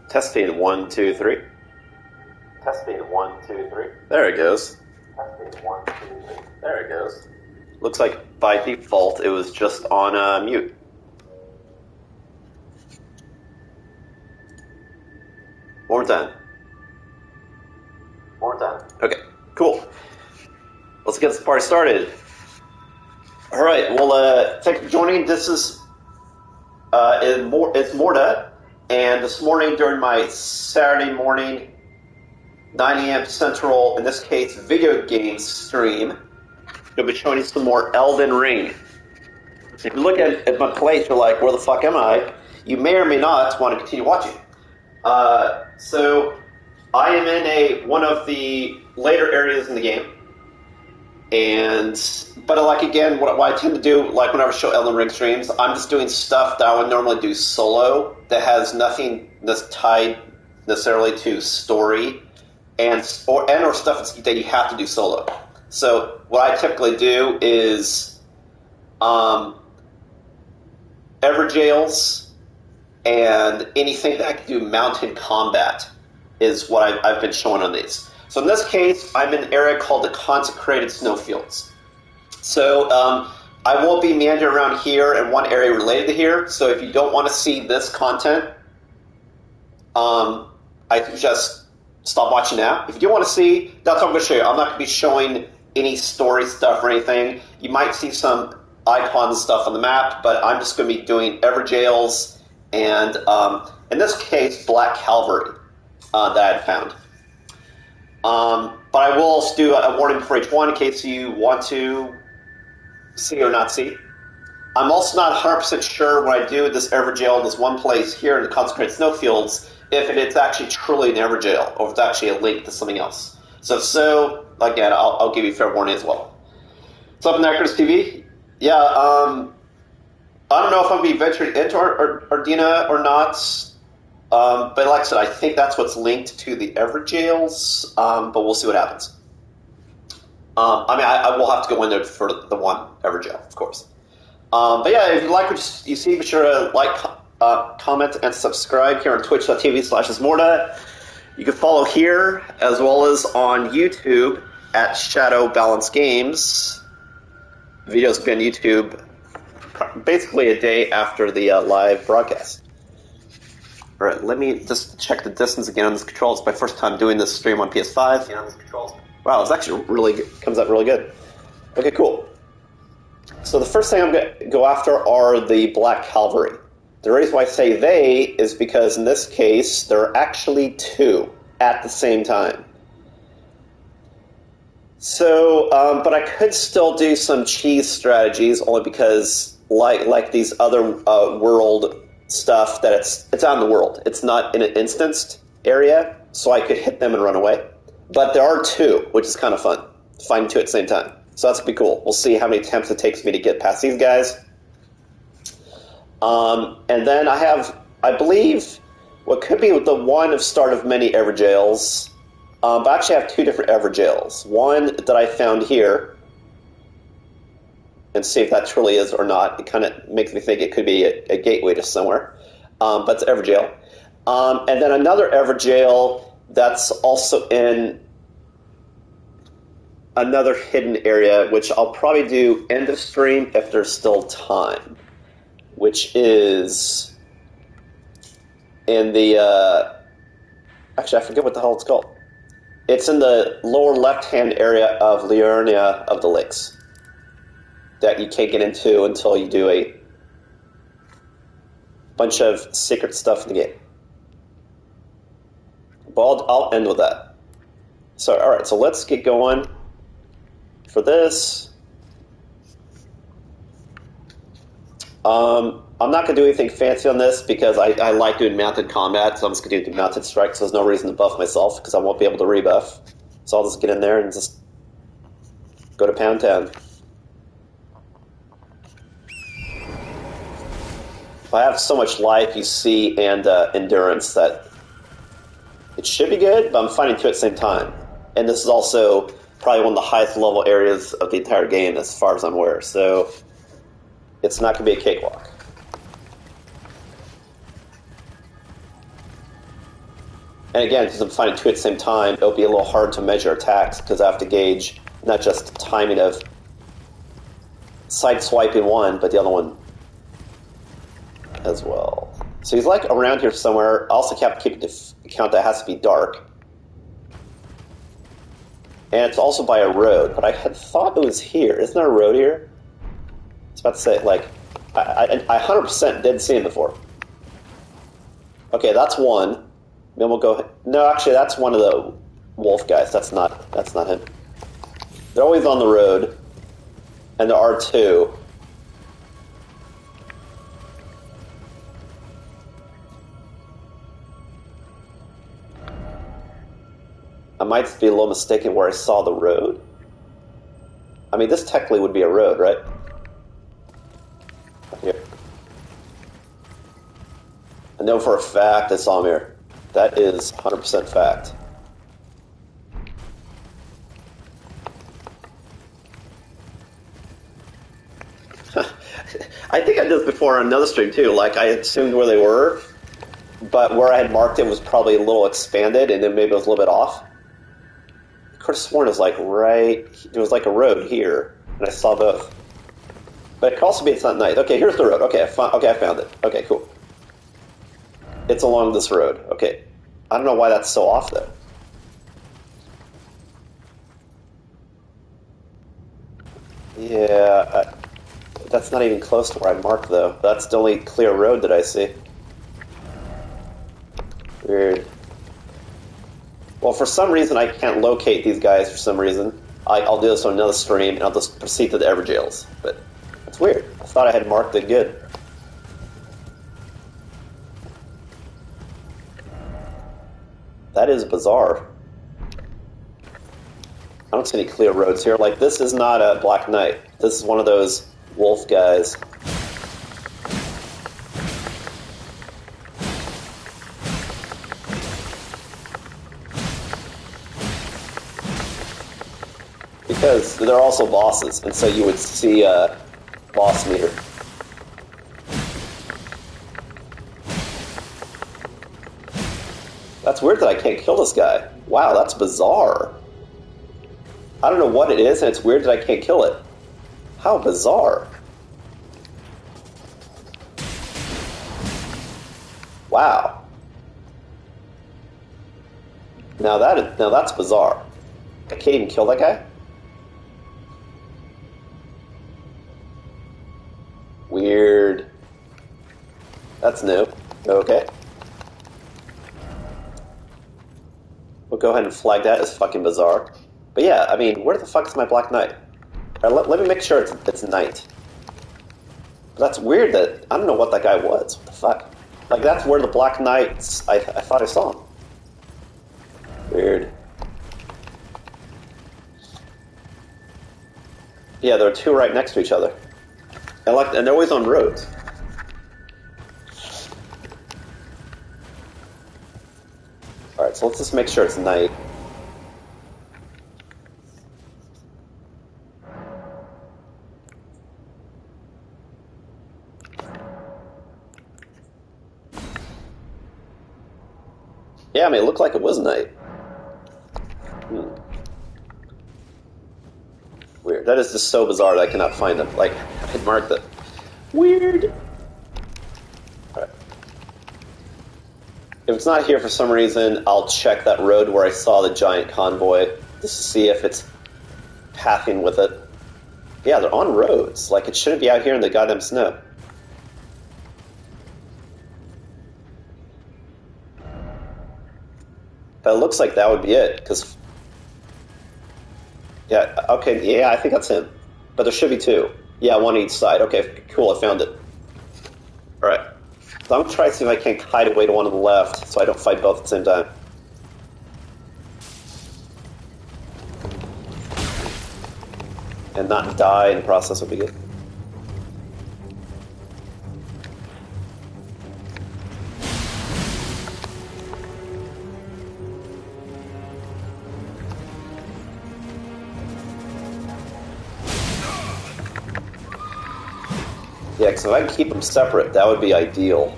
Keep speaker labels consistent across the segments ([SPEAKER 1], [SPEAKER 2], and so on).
[SPEAKER 1] Testing 1, 2, 3.
[SPEAKER 2] Testing 1, 2, 3.
[SPEAKER 1] There it goes.
[SPEAKER 2] Testing 1, 2, 3. There it goes.
[SPEAKER 1] Looks like by default it was just on mute. One more time.
[SPEAKER 2] More time.
[SPEAKER 1] Okay, cool. Let's get this party started. All right. Well, thank you for joining. This is Ismortah, and this morning during my Saturday morning, 9 a.m. Central, in this case, video game stream, I'll be showing you some more Elden Ring. If you look at my plate, you're like, where the fuck am I? You may or may not want to continue watching. So I am in one of the later areas in the game. But like again, what I tend to do, like whenever I show Elden Ring streams, I'm just doing stuff that I would normally do solo that has nothing that's tied necessarily to story or stuff that you have to do solo. So what I typically do is Evergaols and anything that I can do mounted combat is what I've been showing on these. So in this case, I'm in an area called the Consecrated Snowfields. So I will be meandering around here in one area related to here. So if you don't want to see this content, I suggest stop watching now. If you do want to see, that's what I'm going to show you. I'm not going to be showing any story stuff or anything. You might see some icons and stuff on the map, but I'm just going to be doing Evergaols and, in this case, Black Calvary that I had found. But I will also do a warning for each one in case you want to see or not see. I'm also not 100% sure when I do this Evergaol, this one place here in the Consecrated Snowfields, if it's actually truly an Evergaol or if it's actually a link to something else. So again, I'll give you fair warning as well. What's up, Necros TV? Yeah, I don't know if I'm going to be venturing into Ardina or not. But like I said, I think that's what's linked to the Evergaols, but we'll see what happens. I will have to go in there for the one Evergaol, of course. But yeah, if you like what you see, be sure to like, comment, and subscribe here on twitch.tv/Ismortah. You can follow here, as well as on YouTube, at Shadow Balance Games. Videos will be on YouTube basically a day after the live broadcast. All right, let me just check the distance again on this control. It's my first time doing this stream on PS5. Wow, it's actually comes out really good. Okay, cool. So the first thing I'm going to go after are the Black Calvary. The reason why I say they is because in this case, there are actually two at the same time. So, but I could still do some cheese strategies only because, like these other world stuff, that it's out in the world. It's not in an instanced area, so I could hit them and run away. But there are two, which is kind of fun. Find two at the same time. So that's be cool. We'll see how many attempts it takes me to get past these guys. And then I have, I believe, what could be the one of start of many Evergaols. But I actually have two different Evergaols. One that I found here, and see if that truly is or not. It kind of makes me think it could be a gateway to somewhere. But it's Evergaol. And then another Evergaol that's also in another hidden area, which I'll probably do end of stream if there's still time, which is in the... actually, I forget what the hell it's called. It's in the lower left-hand area of Liurnia of the Lakes that you can't get into until you do a bunch of secret stuff in the game. But I'll end with that. So, alright, so let's get going for this. I'm not going to do anything fancy on this because I like doing mounted combat, so I'm just going to do mounted strikes. So there's no reason to buff myself because I won't be able to rebuff. So I'll just get in there and just go to Pound Town. I have so much life, you see, and endurance that it should be good, but I'm fighting two at the same time. And this is also probably one of the highest level areas of the entire game as far as I'm aware, so it's not going to be a cakewalk. And again, because I'm fighting two at the same time, it'll be a little hard to measure attacks because I have to gauge not just the timing of side-swiping one, but the other one as well. So he's like around here somewhere. I also kept keeping account that it has to be dark. And it's also by a road, but I had thought it was here. Isn't there a road here? I was about to say, like, I 100% did see him before. Okay, that's one. Then we'll go... No, actually, that's one of the wolf guys. That's not him. They're always on the road. And there are two. I might be a little mistaken where I saw the road. I mean, this technically would be a road, right? Here. I know for a fact I saw him here. That is 100% fact. I think I did this before on another stream too. Like, I assumed where they were, but where I had marked it was probably a little expanded, and then maybe it was a little bit off. I could have sworn it was like right... There was like a road here, and I saw both. But it could also be it's not night. Okay, here's the road. Okay, I found it. Okay, cool. It's along this road. Okay. I don't know why that's so off, though. Yeah, that's not even close to where I marked, though. That's the only clear road that I see. Weird. Well, for some reason, I can't locate these guys for some reason. I'll do this on another stream, and I'll just proceed to the Evergaols. But it's weird. I thought I had marked it good. That is bizarre. I don't see any clear roads here. Like, this is not a Black Knight. This is one of those wolf guys. Because they're also bosses, and so you would see a boss meter. That's weird that I can't kill this guy. Wow, that's bizarre. I don't know what it is, and it's weird that I can't kill it. How bizarre. Wow. Now that's bizarre. I can't even kill that guy? Weird. That's new. Okay. We'll go ahead and flag that as fucking bizarre. But yeah, I mean, where the fuck is my Black Knight? Let me make sure it's night. But that's weird that... I don't know what that guy was. What the fuck? Like, that's where the Black Knights... I thought I saw him. Weird. Yeah, there are two right next to each other. And they're always on roads. Alright, so let's just make sure it's night. Yeah, I mean, it looked like it was night. Weird. That is just so bizarre that I cannot find them. Like, I had marked it. Weird. Alright. If it's not here for some reason, I'll check that road where I saw the giant convoy just to see if it's pathing with it. Yeah, they're on roads. Like, it shouldn't be out here in the goddamn snow. But it looks like that would be it, because... Yeah, okay, yeah, I think that's him. But there should be two. Yeah, one each side. Okay, cool, I found it. Alright. So I'm going to try to see if I can't hide away to one on the left, so I don't fight both at the same time. And not die in the process would be good. Yeah, because if I can keep them separate, that would be ideal.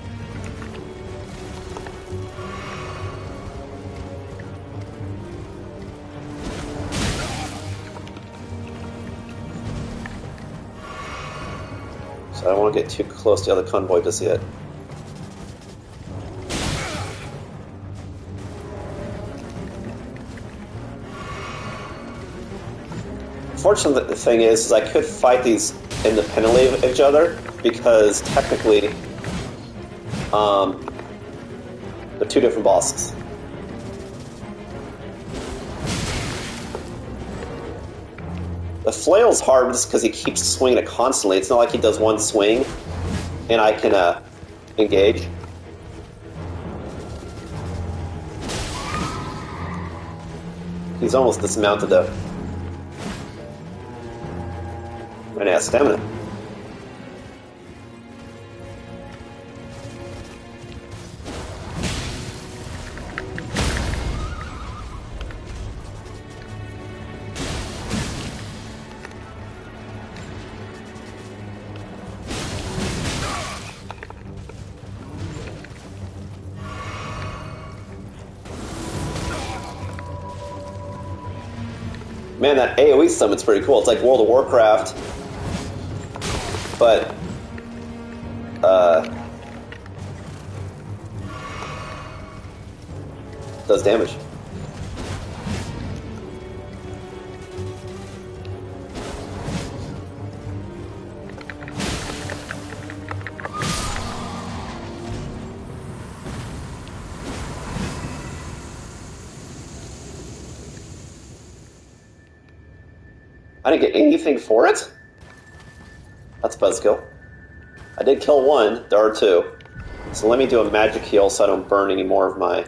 [SPEAKER 1] I don't want to get too close to the other convoy just yet. Unfortunately, the thing is I could fight these independently of each other, because technically, they're two different bosses. The flail's hard just because he keeps swinging it constantly. It's not like he does one swing and I can engage. He's almost dismounted though. And he has stamina. Man, that AoE summon's pretty cool. It's like World of Warcraft, but does damage. I didn't get anything for it? That's a buzzkill. I did kill one, there are two. So let me do a magic heal so I don't burn any more of my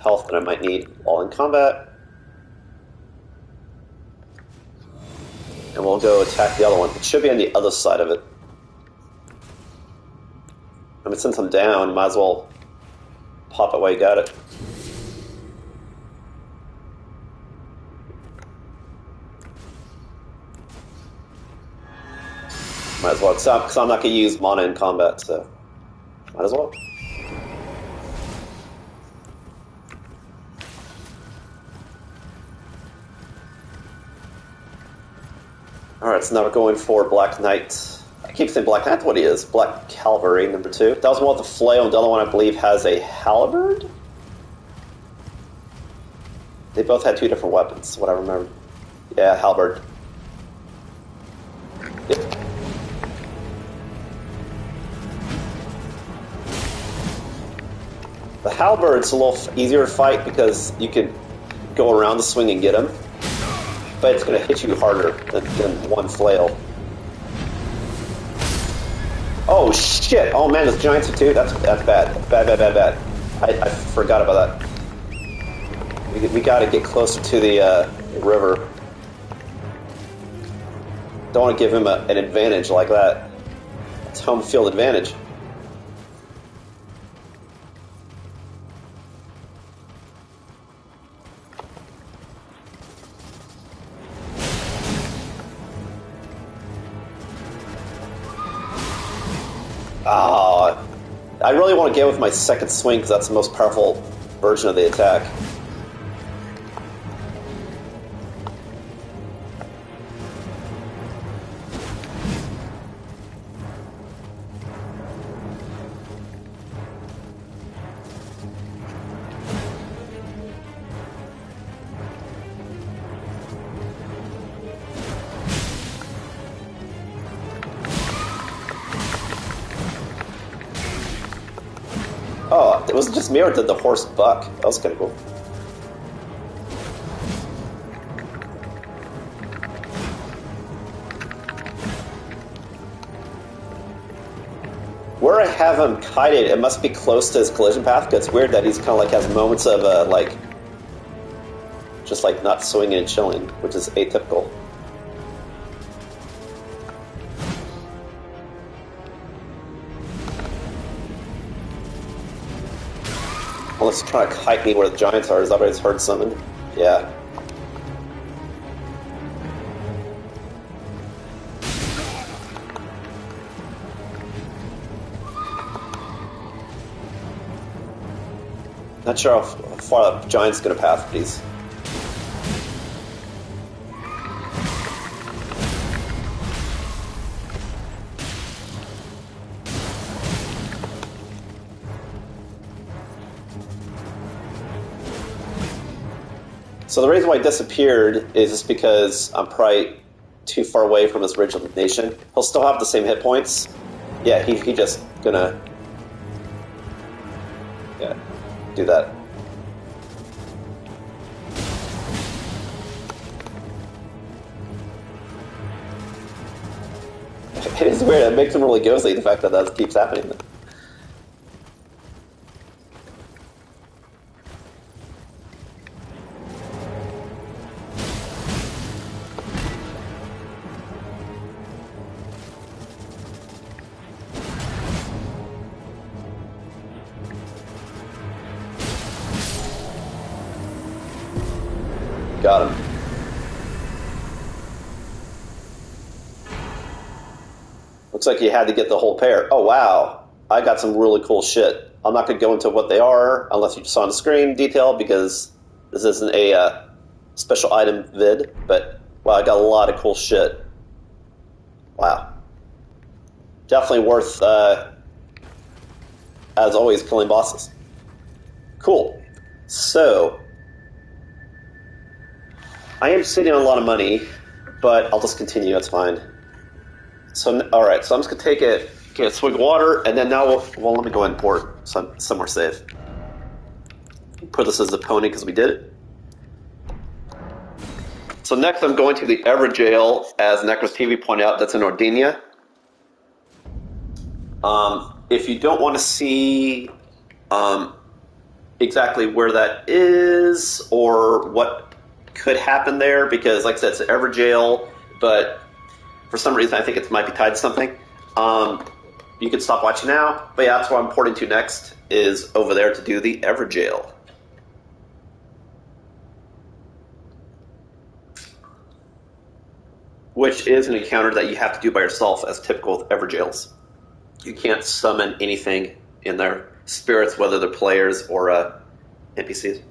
[SPEAKER 1] health that I might need while in combat. And we'll go attack the other one. It should be on the other side of it. I mean, since I'm down, might as well pop it while you got it. Might as well, because I'm not going to use mana in combat, so might as well. Alright, so now we're going for Black Knight. I keep saying Black Knight, what he is. Black Calvary, number 2. That was one with the flail, and the other one I believe has a halberd? They both had two different weapons, what I remember. Yeah, halberd. Yep. The halberd's a little easier to fight because you can go around the swing and get him, but it's going to hit you harder than one flail. Oh shit! Oh man, those giants are too. That's bad. Bad. I forgot about that. We got to get closer to the river. Don't want to give him an advantage like that. It's home field advantage. I really want to get with my second swing because that's the most powerful version of the attack. Oh, it wasn't just me, or did the horse buck? That was kind of cool. Where I have him kited, it must be close to his collision path, because it's weird that he's kind of like has moments of like, just like not swinging and chilling, which is atypical. Unless he's trying to kite me where the giants are. Is that what he's heard summoned? Yeah. Not sure how far the giant's going to path these. So the reason why he disappeared is just because I'm probably too far away from his original nation. He'll still have the same hit points. Yeah, he just gonna do that. It is weird. It makes him really ghostly, the fact that that keeps happening. Got him. Looks like you had to get the whole pair. Oh, wow. I got some really cool shit. I'm not going to go into what they are unless you just saw on the screen detail, because this isn't a special item vid. But, wow, I got a lot of cool shit. Wow. Definitely worth, as always, killing bosses. Cool. So, I am sitting on a lot of money, but I'll just continue. That's fine. So, all right. So I'm just gonna get a swig of water, and then now well, let me go ahead and pour it somewhere safe. Put this as a pony because we did it. So next, I'm going to the Evergaol, as Necros TV pointed out. That's in Ordinia. If you don't want to see exactly where that is or what could happen there, because like I said, it's Evergaol, but for some reason I think it might be tied to something. You can stop watching now, but yeah, that's what I'm porting to next, is over there to do the Evergaol. Which is an encounter that you have to do by yourself, as typical with Evergaols. You can't summon anything in their spirits, whether they're players or NPCs.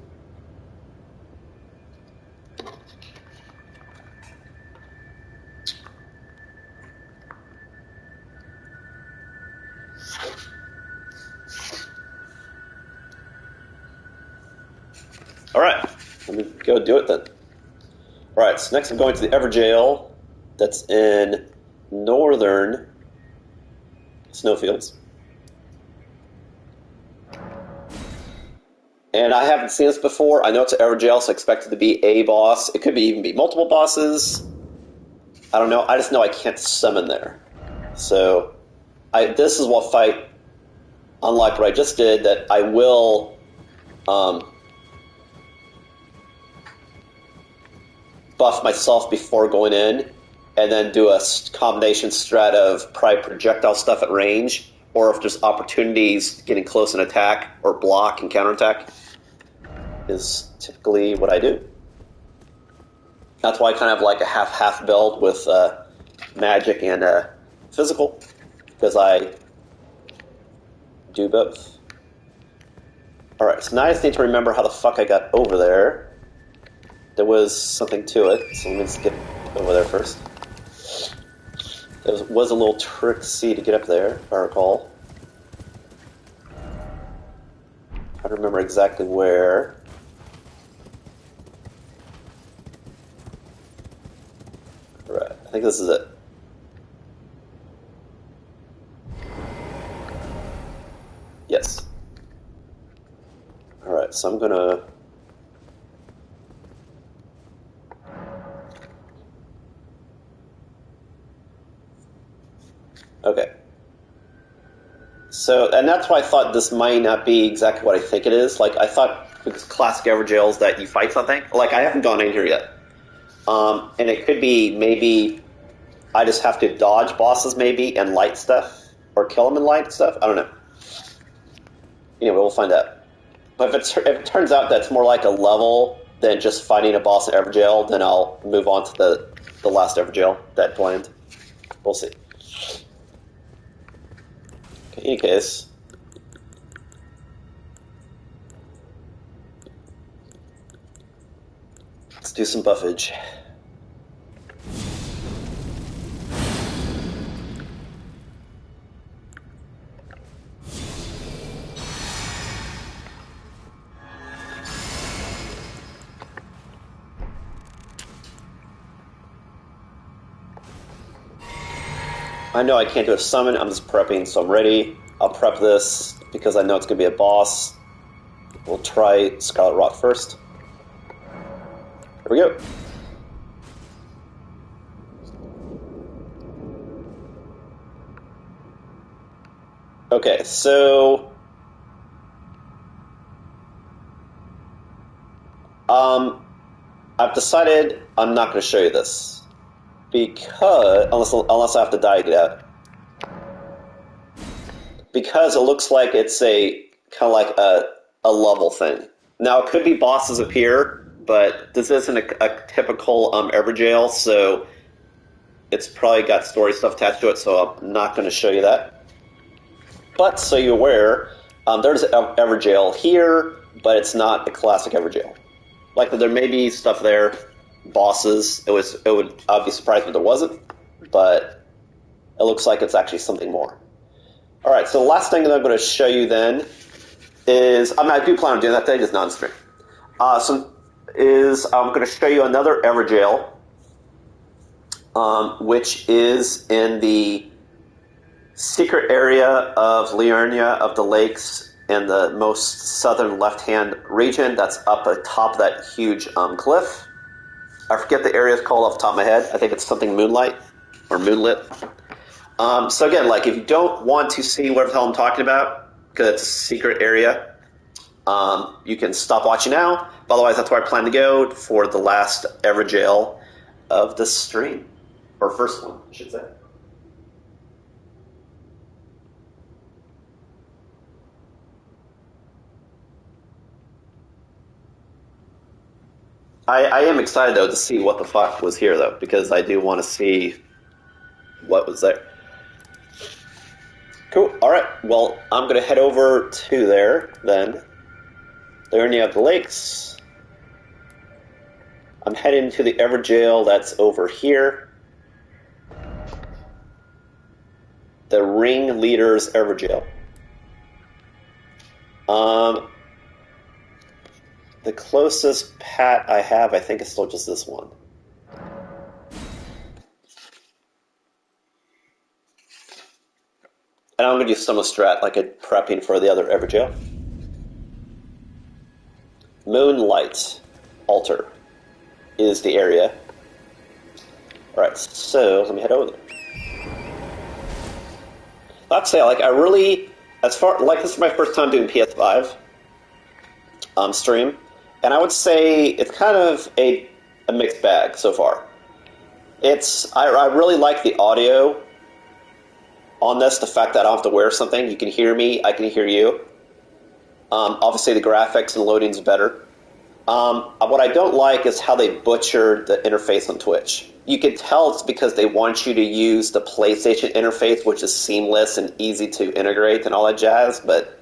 [SPEAKER 1] Alright, let me go do it then. Alright, so next I'm going to the Evergaol, that's in northern Snowfields. And I haven't seen this before. I know it's an Evergaol, so I expect it to be a boss. It could even be multiple bosses. I don't know. I just know I can't summon there. So this is what fight, unlike what I just did, that I will buff myself before going in, and then do a combination strat of probably projectile stuff at range, or if there's opportunities getting close and attack, or block and counterattack, is typically what I do. That's why I kind of like a half-half build with magic and physical, because I do both. Alright, so now I just need to remember how the fuck I got over there. There was something to it, so let me just get over there first. There was a little tricksy to get up there, if I recall. I don't remember exactly where. Right, I think this is it. Yes. Alright, so I'm gonna... Okay. So, and that's why I thought this might not be exactly what I think it is. Like, I thought with classic Evergaols that you fight something. Like, I haven't gone in here yet. And it could be maybe I just have to dodge bosses maybe and light stuff. Or kill them and light stuff. I don't know. Anyway, we'll find out. But if it turns out that's more like a level than just fighting a boss in Evergaol, then I'll move on to the last Evergaol that planned. We'll see. In any case, let's do some buffage. I know I can't do a summon. I'm just prepping, so I'm ready. I'll prep this because I know it's going to be a boss. We'll try Scarlet Rot first. Here we go. Okay, so... I've decided I'm not going to show you this. Because... Unless I have to die to get out. Because it looks like it's a... kind of like a level thing. Now, it could be bosses appear, but this isn't a typical Evergaol, so it's probably got story stuff attached to it, so I'm not going to show you that. But, so you're aware, there's Evergaol here, but it's not the classic Evergaol. Like, there may be stuff there, bosses. I'd be surprised if there wasn't, but it looks like it's actually something more. Alright, so the last thing that I'm going to show you then is, I do plan on doing that today, just non-stream. I'm going to show you another Evergaol, which is in the secret area of Liurnia of the Lakes in the most southern left-hand region. That's up atop that huge cliff. I forget the area is called off the top of my head. I think it's something MoonLight or Moonlit. So again, like if you don't want to see whatever the hell I'm talking about, because it's a secret area, you can stop watching now. But otherwise, that's where I plan to go for the last Evergaol of this stream. Or first one, I should say. I am excited, though, to see what the fuck was here, though, because I do want to see what was there. Cool. Alright, well, I'm going to head over to there, then. Liurnia of the Lakes. I'm heading to the Evergaol that's over here. The Ring Leader's Evergaol. The closest pat I have, I think, is still just this one. And I'm going to do some strat, like a prepping for the other Evergaol. MoonLight Altar is the area. Alright, so let me head over there. I'd say, like, I really, this is my first time doing PS5 stream, and I would say it's kind of a mixed bag so far. I really like the audio on this, the fact that I don't have to wear something. You can hear me, I can hear you. Obviously, the graphics and loading's better. What I don't like is how they butchered the interface on Twitch. You can tell it's because they want you to use the PlayStation interface, which is seamless and easy to integrate and all that jazz, but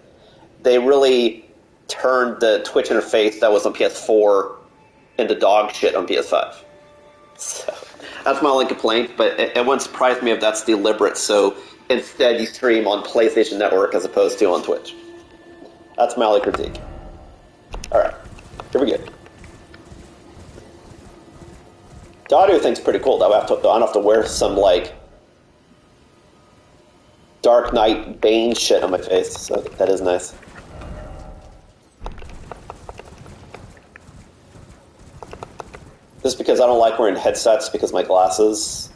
[SPEAKER 1] they really turned the Twitch interface that was on PS4 into dog shit on PS5. So, that's my only complaint, but it wouldn't surprise me if that's deliberate, so instead you stream on PlayStation Network as opposed to on Twitch. That's my only critique. Alright, here we go. The audio thing's pretty cool, though. I don't have to wear some, like, Dark Knight Bane shit on my face, so that is nice. Just because I don't like wearing headsets because of my glasses.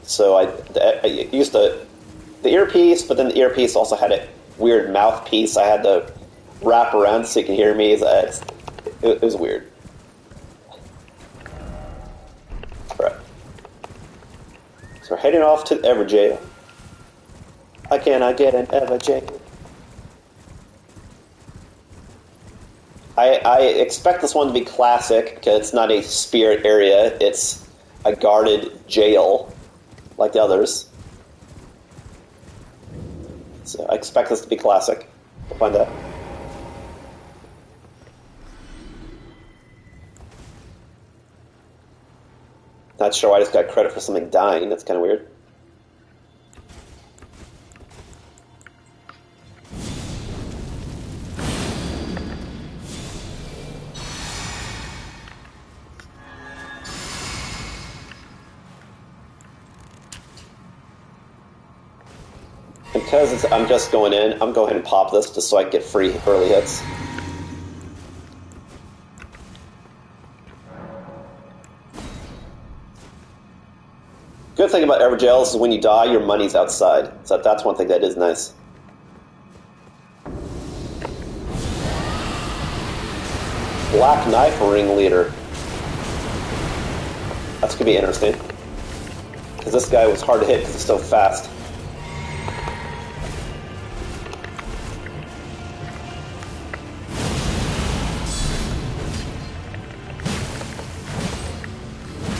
[SPEAKER 1] So I used the earpiece, but then the earpiece also had a weird mouthpiece I had to wrap around so you can hear me. It was weird. Right. So we're heading off to Evergaol. How can I get an Evergaol? I expect this one to be classic because it's not a spirit area. It's a guarded jail like the others. So I expect this to be classic. We'll find out. Not sure why I just got credit for something dying. That's kind of weird. because I'm just going in, I'm going ahead and pop this just so I can get free early hits. Good thing about Evergaol is when you die, your money's outside. So that's one thing that is nice. Black Knife Ringleader. That's going to be interesting. Because this guy was hard to hit because he's so fast.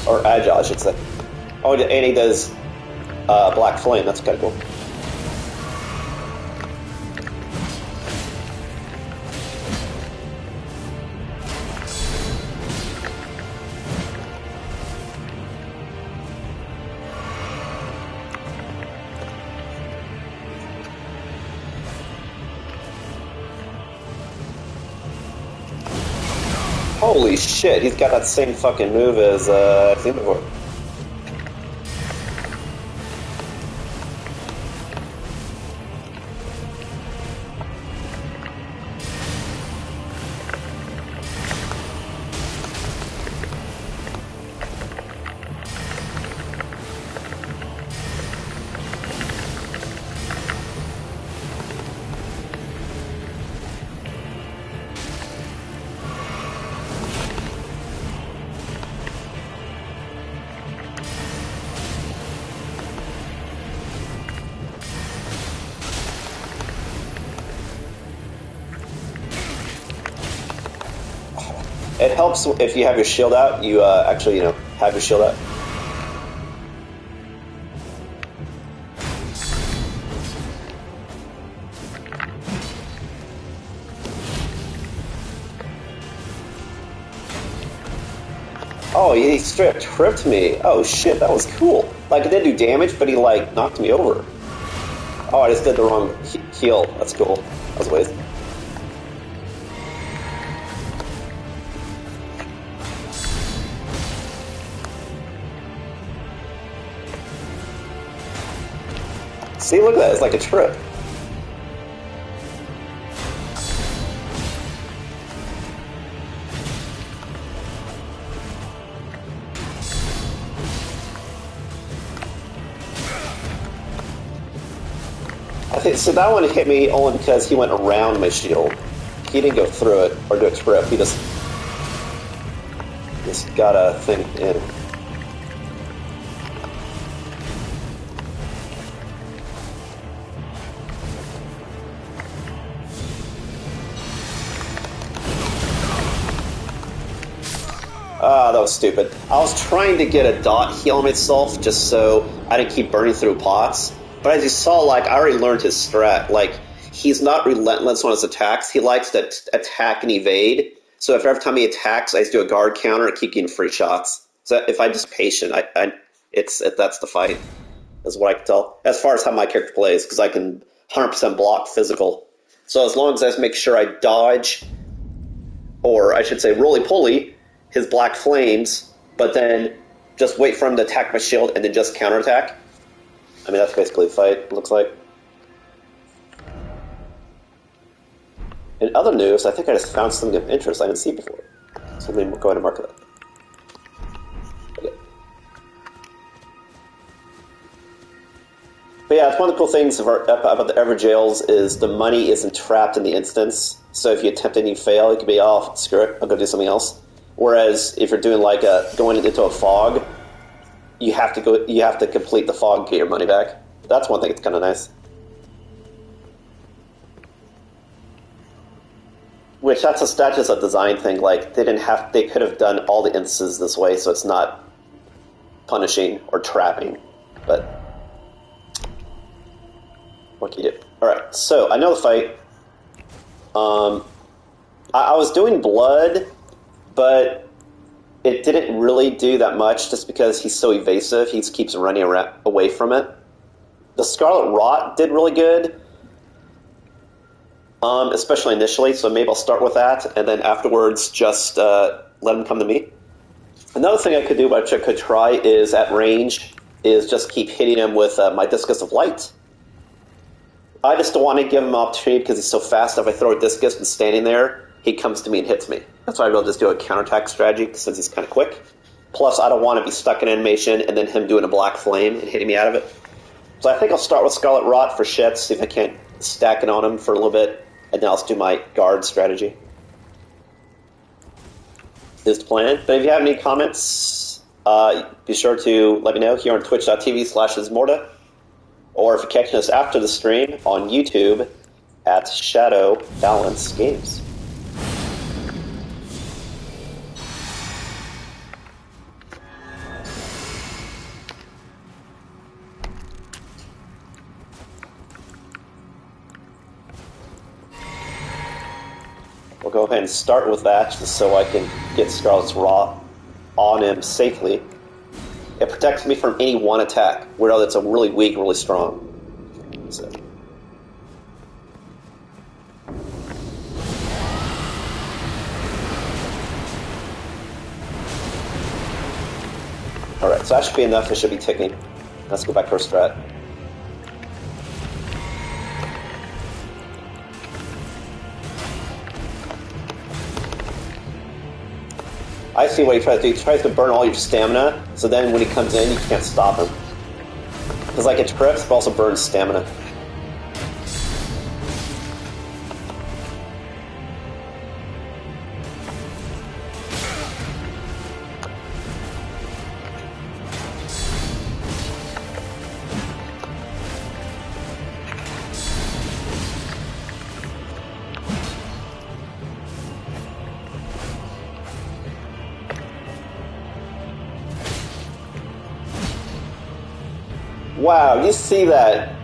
[SPEAKER 1] Or agile, I should say. Oh, and he does Black Flame. That's kind of cool. Holy shit, he's got that same fucking move as I've seen before. It helps if you have your shield out, you actually, have your shield out. Oh, he straight up tripped me. Oh shit, that was cool. Like, it didn't do damage, but he, like, knocked me over. Oh, I just did the wrong heal. That's cool. That was a waste. See, look at that. It's like a trip. So that one hit me only because he went around my shield. He didn't go through it or do a trip. He just got a thing in. Ah, that was stupid. I was trying to get a dot heal myself just so I didn't keep burning through pots. But as you saw, like, I already learned his strat. Like, he's not relentless on his attacks. He likes to attack and evade. So if every time he attacks, I just do a guard counter and keep getting free shots. So if I'm just patient, that's the fight, is what I can tell. As far as how my character plays, because I can 100% block physical. So as long as I just make sure I dodge, or I should say roly-poly, his black flames, but then just wait for him to attack my shield and then just counterattack. I mean, that's basically the fight, it looks like. In other news, I think I just found something of interest I didn't see before. So let me go ahead and mark that. Okay. But yeah, it's one of the cool things about the Evergaols is the money isn't trapped in the instance. So if you attempt and you fail, you can be, oh, screw it, I'll go do something else. Whereas if you're doing like going into a fog, you have to complete the fog and get your money back. That's one thing that's kind of nice. Which that's just a design thing. Like they could have done all the instances this way, so it's not punishing or trapping. But what can you do? All right, so I know the fight. I was doing blood, but it didn't really do that much just because he's so evasive. He keeps running away from it. The Scarlet Rot did really good, especially initially, so maybe I'll start with that, and then afterwards just let him come to me. Another thing I could do, which I could try, is at range, is just keep hitting him with my Discus of Light. I just don't want to give him an opportunity because he's so fast. If I throw a discus and standing there, he comes to me and hits me. That's why I will just do a counterattack strategy since he's kind of quick. Plus, I don't want to be stuck in animation and then him doing a black flame and hitting me out of it. So I think I'll start with Scarlet Rot for shits, see if I can't stack it on him for a little bit, and then I'll do my guard strategy. Is the plan. But if you have any comments, be sure to let me know here on twitch.tv/Ismortah, or if you're catching us after the stream on YouTube at Shadow Balance Games. We'll go ahead and start with that just so I can get Scarlet's Rot on him safely. It protects me from any one attack, whether it's a really weak, really strong. So. Alright, so that should be enough. It should be ticking. Let's go back to our strat. I see what he tries to do. He tries to burn all your stamina, so then when he comes in, you can't stop him. Because like it trips, but also burns stamina. Wow, you see that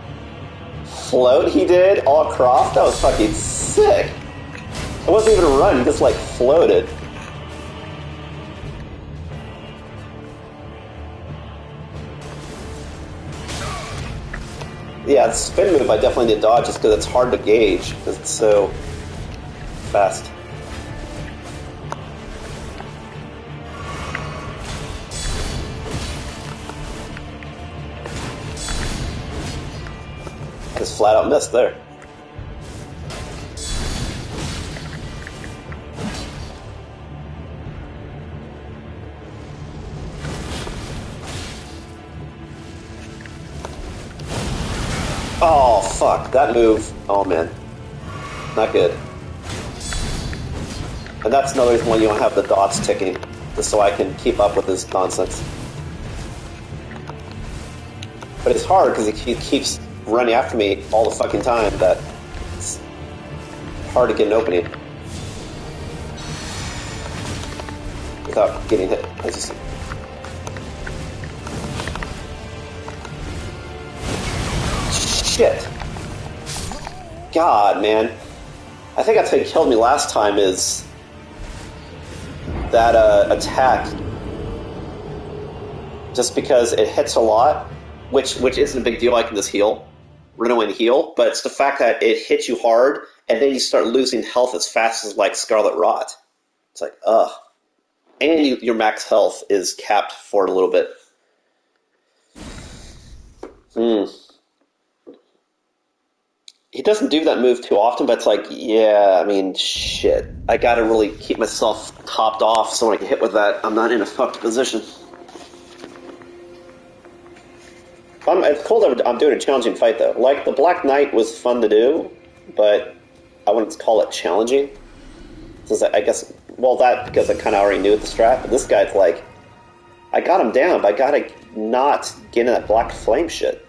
[SPEAKER 1] float he did all across? That was fucking sick. It wasn't even a run, he just like floated. Yeah, the spin move I definitely did dodge just because it's hard to gauge because it's so fast. Just flat out missed there. Oh, fuck. That move. Oh, man. Not good. And that's another reason why you don't have the dots ticking. Just so I can keep up with this nonsense. But it's hard because he keeps running after me all the fucking time that it's hard to get an opening without getting hit, as you see. Shit. God, man. I think that's what killed me last time is that attack. Just because it hits a lot, which isn't a big deal, I can just heal. Run away and heal, but it's the fact that it hits you hard, and then you start losing health as fast as, like, Scarlet Rot. It's like, ugh. And your max health is capped for a little bit. He doesn't do that move too often, but it's like, yeah, I mean, shit. I gotta really keep myself topped off so when I get hit with that, I'm not in a fucked position. It's cool that I'm doing a challenging fight, though. Like, the Black Knight was fun to do, but I wouldn't call it challenging. So I guess, well, that because I kind of already knew the strat, but this guy's like, I got him down, but I gotta not get in that black flame shit.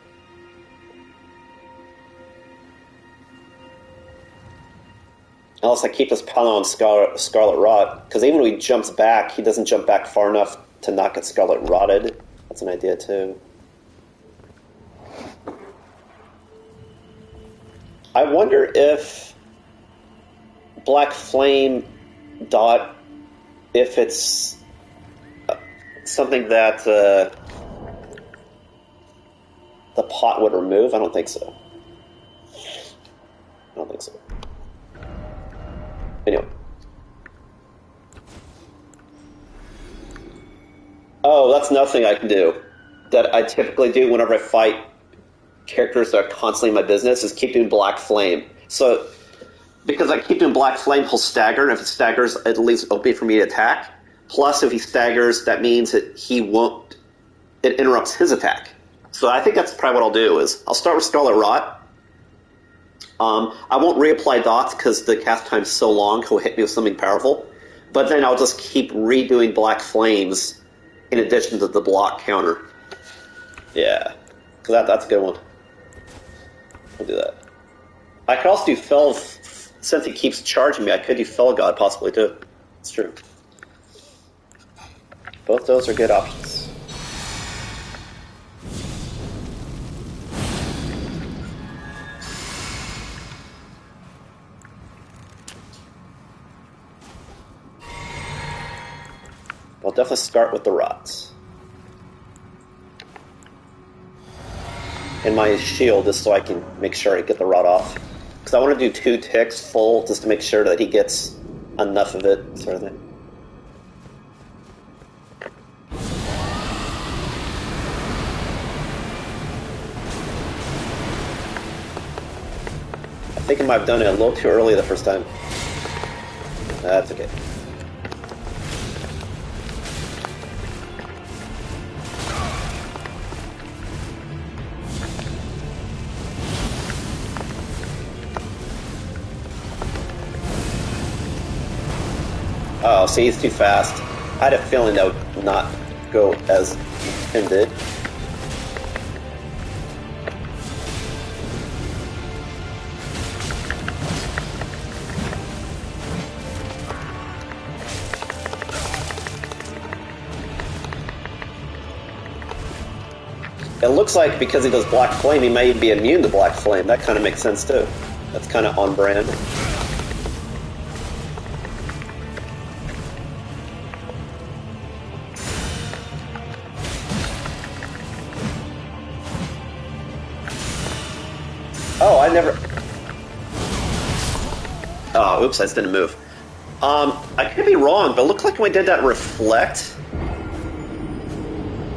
[SPEAKER 1] Unless I keep this pile on Scarlet Rot, because even when he jumps back, he doesn't jump back far enough to not get Scarlet Rotted. That's an idea, too. I wonder if Black Flame dot, if it's something that the pot would remove. I don't think so. I don't think so. Anyway. Oh, that's nothing I can do. That I typically do whenever I fight characters that are constantly in my business is keep doing Black Flame. So, because I keep doing Black Flame, he'll stagger, and if he staggers, it leaves open for me to attack. Plus, if he staggers, that means that he won't... It interrupts his attack. So I think that's probably what I'll do, is I'll start with Scarlet Rot. I won't reapply dots because the cast time's so long, he'll hit me with something powerful. But then I'll just keep redoing Black Flames in addition to the block counter. Yeah, because that's a good one. I'll do that. I could also do Fell... Since he keeps charging me, I could do Fell God possibly too. It's true. Both those are good options. I'll definitely start with the rots. And my shield is so I can make sure I get the rot off. Because I want to do 2 ticks full just to make sure that he gets enough of it, sort of thing. I think I might have done it a little too early the first time. That's okay. Oh, see, he's too fast. I had a feeling that would not go as intended. It looks like because he does Black Flame, he may be immune to Black Flame. That kind of makes sense too. That's kind of on brand. Oh, I never... Oh, oops, I just didn't move. I could be wrong, but it looked like when I did that reflect...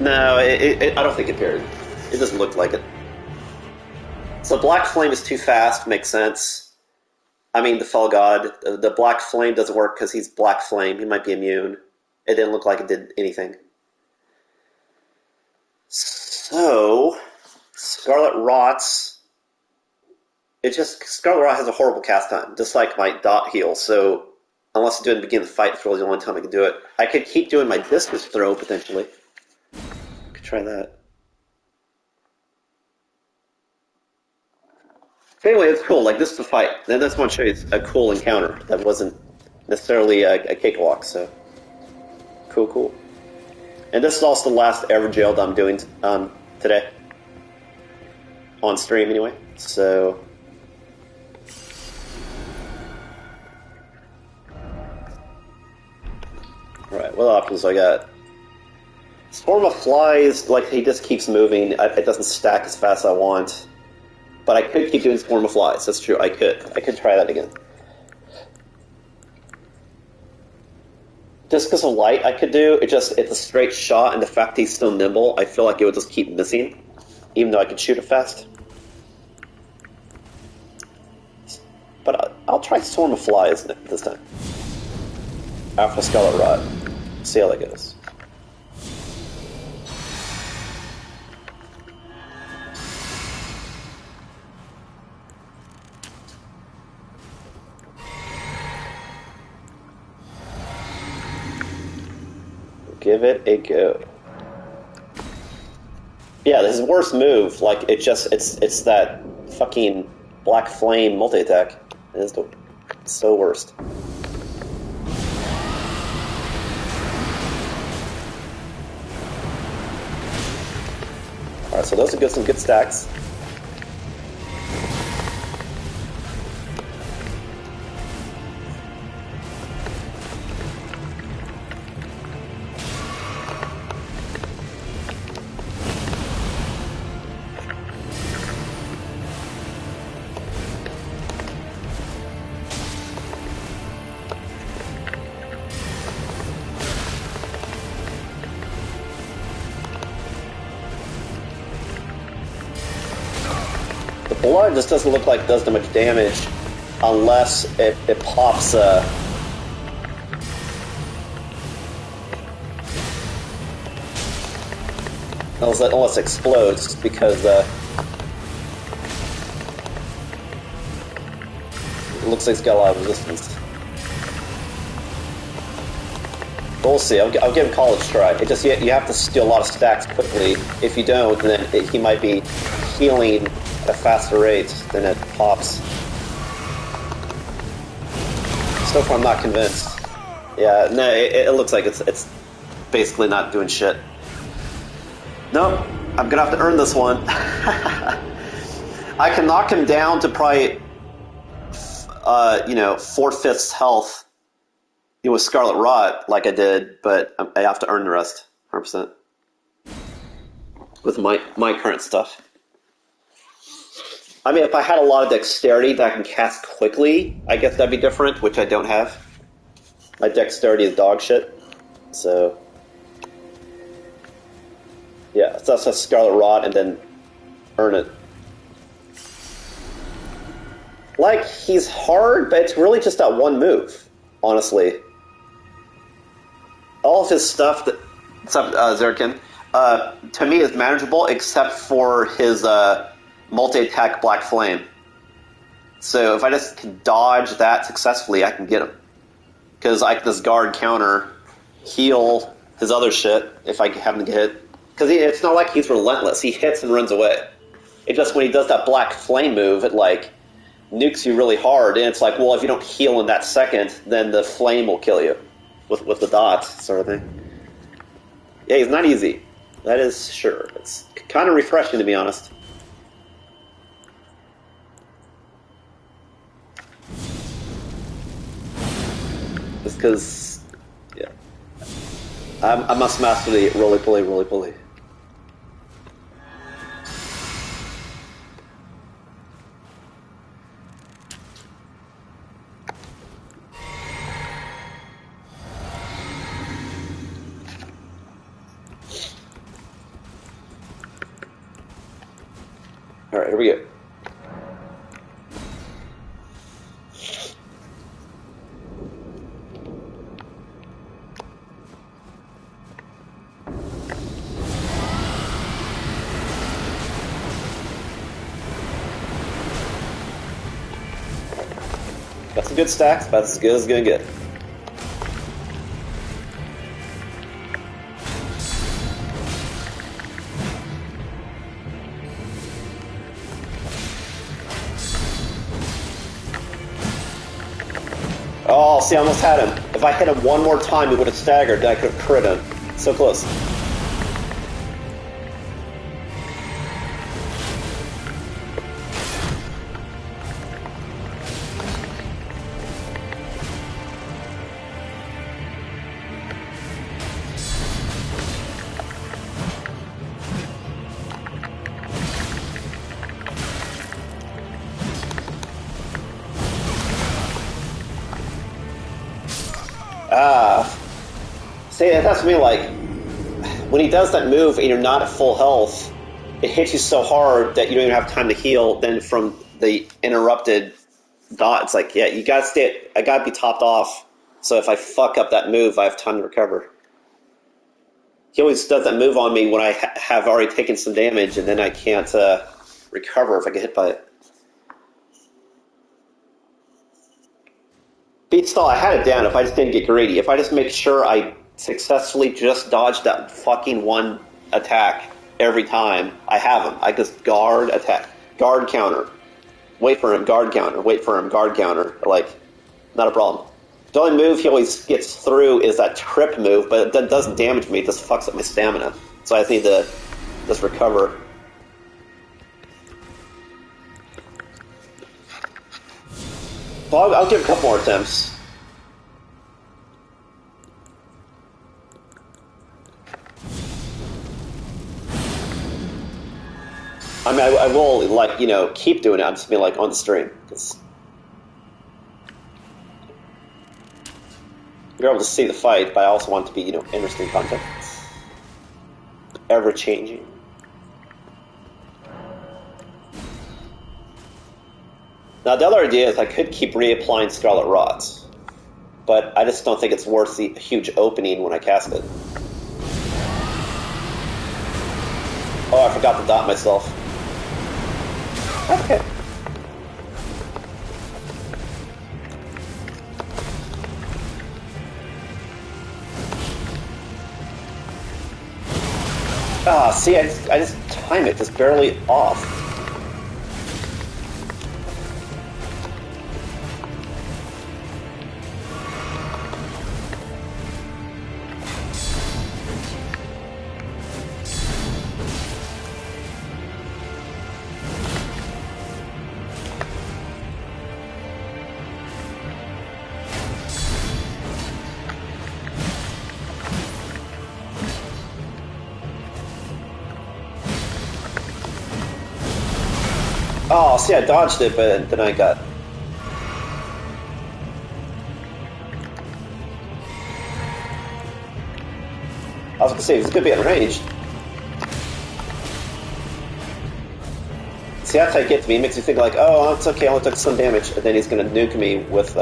[SPEAKER 1] No, I don't think it appeared. It doesn't look like it. So Black Flame is too fast, makes sense. I mean, the Fell God. The Black Flame doesn't work because he's Black Flame. He might be immune. It didn't look like it did anything. So... Scarlet Rots... Scarlet Rot has a horrible cast time, just like my dot heal, so unless I do it at the beginning of the fight, it's really the only time I can do it. I could keep doing my discus throw, potentially. Could try that. Anyway, it's cool, like this is the fight. And that's want to show you a cool encounter that wasn't necessarily a cakewalk, so... Cool. And this is also the last Evergaol that I'm doing today. On stream, anyway, so... Alright, what options do I got? Swarm of Flies, like, he just keeps moving. It doesn't stack as fast as I want. But I could keep doing Swarm of Flies, that's true, I could. I could try that again. Discus of Light I could do, it's a straight shot, and the fact he's so nimble, I feel like it would just keep missing. Even though I could shoot it fast. But I'll try Swarm of Flies this time. After Scarlet Rot. See how that goes. Give it a go. Yeah, his worst move, like, it's that fucking Black Flame multi-attack. It is so worst. Alright, so those are some good stacks. far, it just doesn't look like it does that much damage unless it pops. Unless it explodes, because it looks like it's got a lot of resistance. But we'll see. I'll give him college try. It just you have to do a lot of stacks quickly. If you don't, then he might be healing at a faster rate than it pops. So far, I'm not convinced. Yeah, no, it looks like it's basically not doing shit. Nope, I'm gonna have to earn this one. I can knock him down to probably, 4/5 health with Scarlet Rot, like I did, but I have to earn the rest, 100%. With my current stuff. I mean, if I had a lot of dexterity that I can cast quickly, I guess that'd be different, which I don't have. My dexterity is dog shit, so... Yeah, so that's a Scarlet Rot and then earn it. Like, he's hard, but it's really just that one move, honestly. All of his stuff, except Zerkin, to me is manageable, except for his multi-attack Black Flame. So if I just can dodge that successfully, I can get him. Because I can just guard counter, heal his other shit if I happen to get hit. Because it's not like he's relentless. He hits and runs away. It just, when he does that Black Flame move, it, like, nukes you really hard. And it's like, well, if you don't heal in that second, then the flame will kill you. With the dot, sort of thing. Yeah, he's not easy. That is sure. It's kind of refreshing, to be honest. Just because, yeah. I must master the roly-poly, roly-poly. Alright, here we go. Got some good stacks, about as good as it's gonna get. Oh, see, I almost had him. If I hit him one more time, he would have staggered, then I could have crit him. So close. See, that's me, like, when he does that move and you're not at full health, it hits you so hard that you don't even have time to heal. Then from the interrupted dot, it's like, yeah, you gotta I gotta be topped off. So if I fuck up that move, I have time to recover. He always does that move on me when I have already taken some damage, and then I can't recover if I get hit by it. Beat stall, I had it down if I just didn't get greedy. If I just make sure I successfully just dodge that fucking one attack every time, I have him. I just guard, attack, guard, counter. Wait for him, guard, counter. Wait for him, guard, counter. Like, not a problem. The only move he always gets through is that trip move, but that doesn't damage me, it just fucks up my stamina. So I just need to just recover. Well, I'll give a couple more attempts. I mean, I will, like, keep doing it. I'm just being, like, on the stream. You're able to see the fight, but I also want it to be, interesting content. Ever-changing. Now, the other idea is I could keep reapplying Scarlet Rods, but I just don't think it's worth the huge opening when I cast it. Oh, I forgot to dot myself. Okay. Ah, see, I just time it just barely off. Oh, see, I dodged it, but then I got... I was gonna say, he's gonna be at range. See, that's how it gets me. It makes me think like, oh, it's okay, I only took some damage, and then he's gonna nuke me with,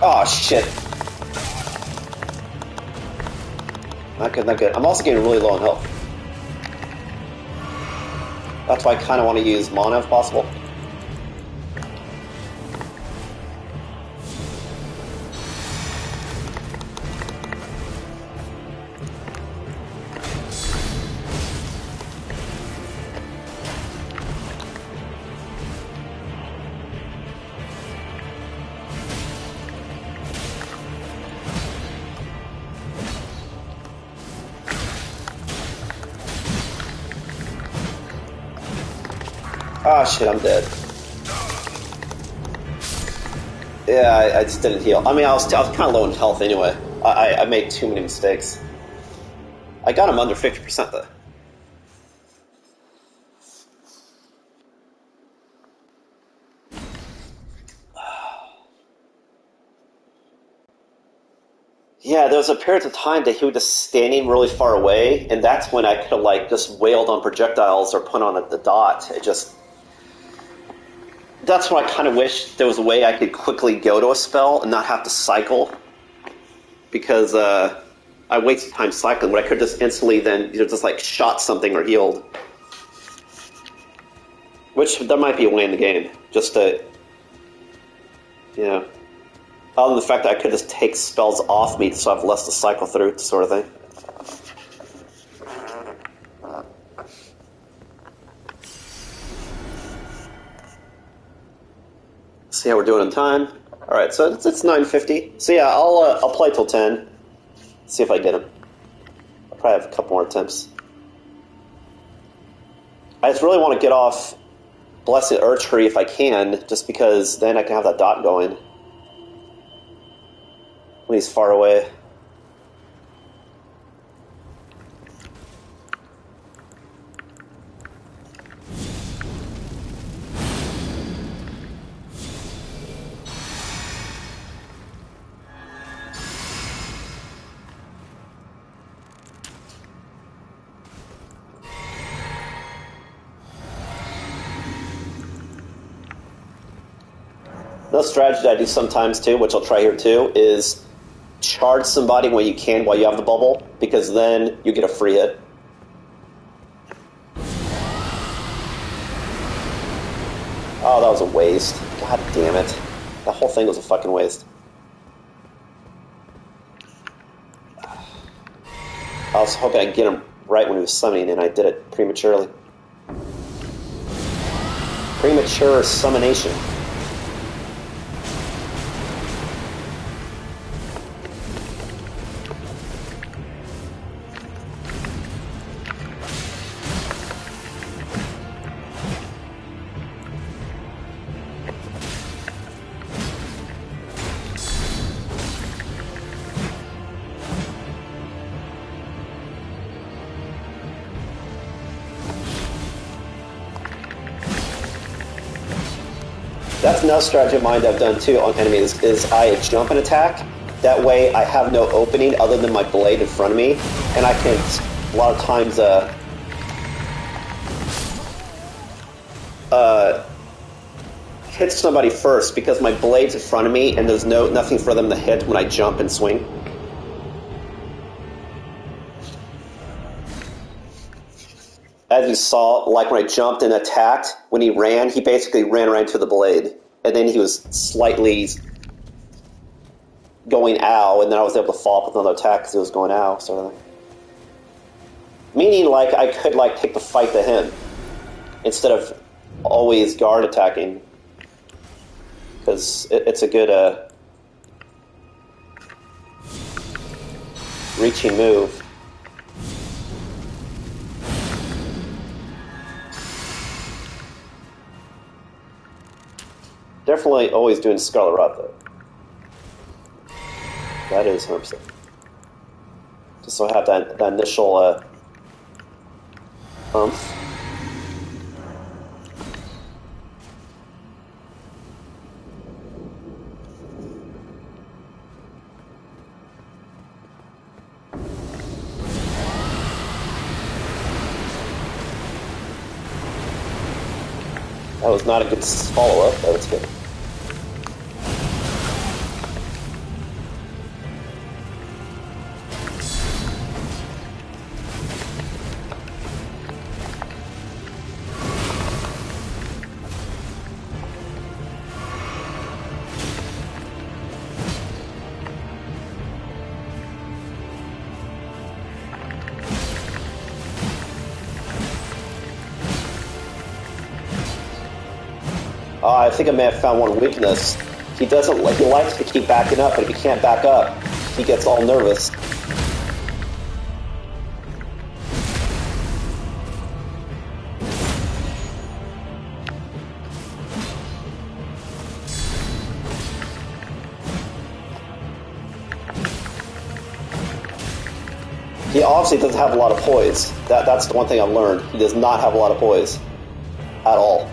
[SPEAKER 1] oh, shit. Not good, not good. I'm also getting really low on health. That's why I kind of want to use mana if possible. Ah, shit, I'm dead. Yeah, I just didn't heal. I mean, I was kind of low in health anyway. I made too many mistakes. I got him under 50% though. Yeah, there was a period of time that he was just standing really far away, and that's when I could have like just wailed on projectiles or put on the dot. It just... That's when I kind of wish there was a way I could quickly go to a spell and not have to cycle. Because I wasted time cycling, when I could just instantly then just like shot something or healed. Which, there might be a way in the game. Just to, you know... Other than the fact that I could just take spells off me so I have less to cycle through, sort of thing. See how we're doing in time. All right, so it's 9:50. So yeah, I'll play till 10. See if I get him. I'll probably have a couple more attempts. I just really want to get off Blessed Erdtree if I can, just because then I can have that dot going when he's far away. Another strategy I do sometimes too, which I'll try here too, is charge somebody when you can while you have the bubble, because then you get a free hit. Oh, that was a waste. God damn it. That whole thing was a fucking waste. I was hoping I'd get him right when he was summoning, and I did it prematurely. Premature summonation. That's another strategy of mine that I've done too on enemies, is I jump and attack. That way I have no opening other than my blade in front of me, and I can, a lot of times, hit somebody first because my blade's in front of me and there's nothing for them to hit when I jump and swing. As you saw, like when I jumped and attacked, when he ran, he basically ran right into the blade. And then he was slightly going ow, and then I was able to follow up with another attack because he was going ow, sort of thing. Meaning, like, I could, like, take the fight to him instead of always guard attacking. Because it's a good, reaching move. Definitely always doing Scarlet Rot, though. That is 100%. Just so I have that initial, umph. That was not a good follow-up, but it's good. I think I may have found one weakness. He likes to keep backing up, but if he can't back up, he gets all nervous. He obviously doesn't have a lot of poise. That's the one thing I've learned. He does not have a lot of poise. At all.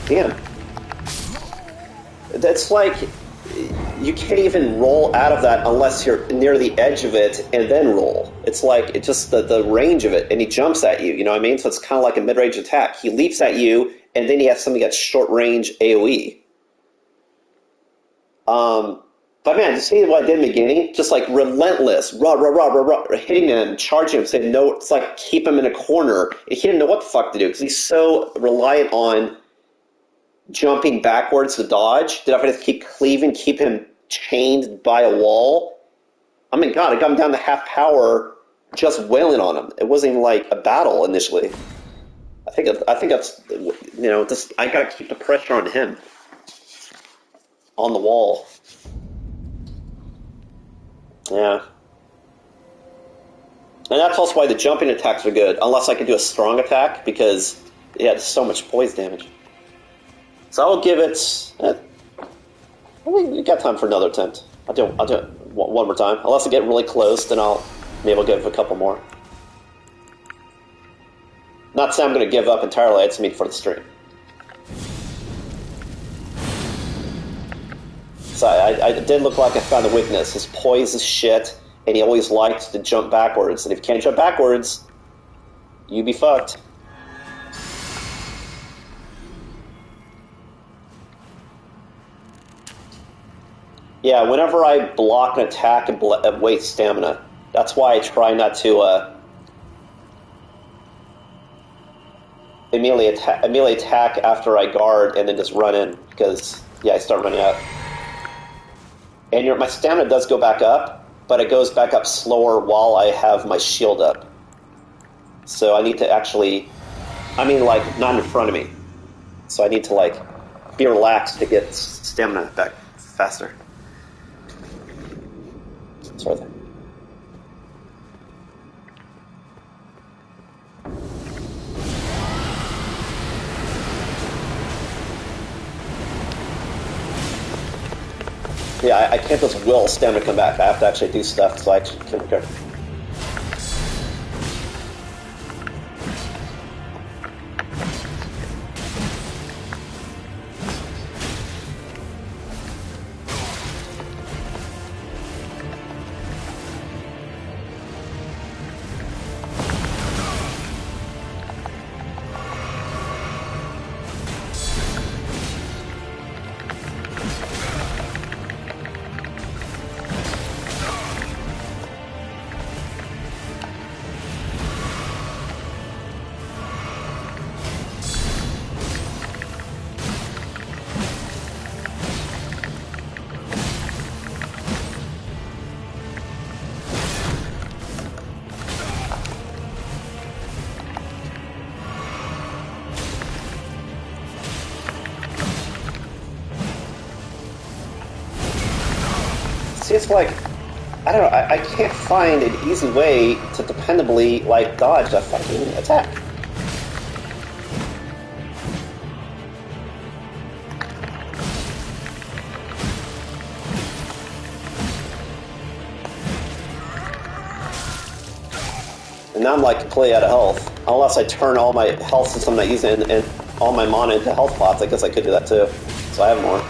[SPEAKER 1] Damn. That's like, you can't even roll out of that unless you're near the edge of it and then roll. It's like, it's just the range of it, and he jumps at you, you know what I mean? So it's kind of like a mid-range attack. He leaps at you, and then he has something that's short-range AoE. But man, you see what I did in the beginning? Just like relentless, hitting him, charging him, saying no, it's like keep him in a corner. He didn't know what the fuck to do because he's so reliant on jumping backwards to dodge that if I just keep cleaving, keep him chained by a wall, I mean, God, I got him down to half power just wailing on him. It wasn't even like a battle initially. I think that's, you know, just I gotta keep the pressure on him, on the wall. Yeah. And that's also why the jumping attacks are good, unless I can do a strong attack, because it has so much poise damage. So I will give it We got time for another attempt. I'll do it one more time. Unless I get really close, then maybe I'll give a couple more. Not to say I'm going to give up entirely, I just mean for the stream. So I did look like I found a weakness. His poise is shit, and he always liked to jump backwards. And if you can't jump backwards, you be fucked. Yeah, whenever I block an attack and waste stamina, that's why I try not to immediately attack after I guard and then just run in, because I start running out. And my stamina does go back up, but it goes back up slower while I have my shield up. So I need to actually, not in front of me. So I need to be relaxed to get stamina back faster. Sort of thing. Yeah, I can't just will stamina come back. I have to actually do stuff so I can recover. See, it's I don't know, I can't find an easy way to dependably, dodge a fucking attack. And now I'm, completely out of health. Unless I turn all my health since I'm not using it and all my mana into health pots. I guess I could do that too. So I have more.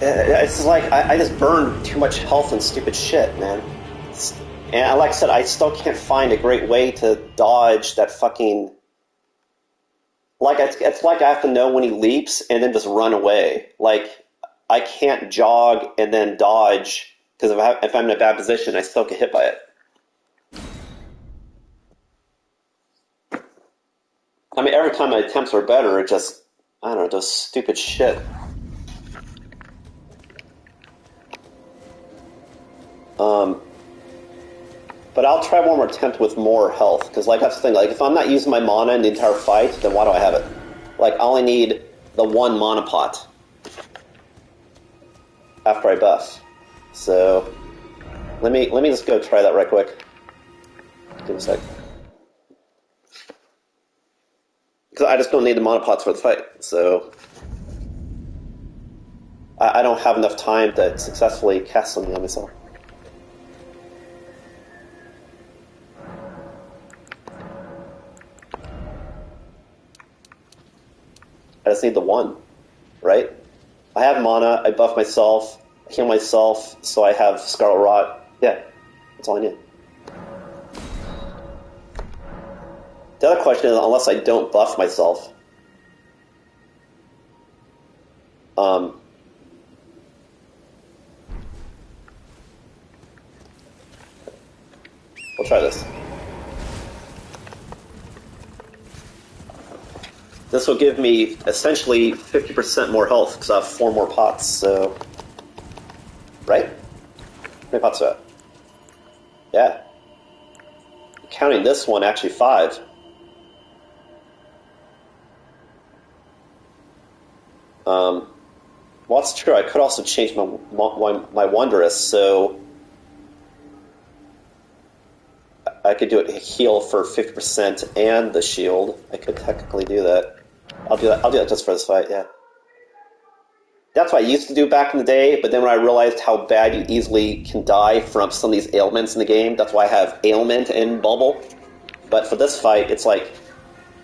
[SPEAKER 1] It's I just burned too much health and stupid shit, man. And like I said, I still can't find a great way to dodge that fucking... It's like I have to know when he leaps and then just run away. I can't jog and then dodge, because if I'm in a bad position, I still get hit by it. Every time my attempts are better, it just... I don't know, does stupid shit. But I'll try one more attempt with more health, because that's the thing, if I'm not using my mana in the entire fight, then why do I have it? I only need the one mana pot after I buff. So let me just go try that right quick. Give me a sec. Because I just don't need the mana pots for the fight, so I don't have enough time to successfully cast something on myself. I just need the one, right? I have mana, I buff myself, I heal myself, so I have Scarlet Rot. Yeah, that's all I need. The other question is, unless I don't buff myself, we'll try this. This will give me essentially 50% more health because I have 4 more pots, so... Right? How many pots are that? Yeah. Counting this one, actually 5. Well, that's true. I could also change my Wondrous, so... I could do it heal for 50% and the shield. I could technically do that. I'll do that just for this fight, yeah. That's what I used to do back in the day, but then when I realized how bad you easily can die from some of these ailments in the game, that's why I have ailment in Bubble. But for this fight, it's like...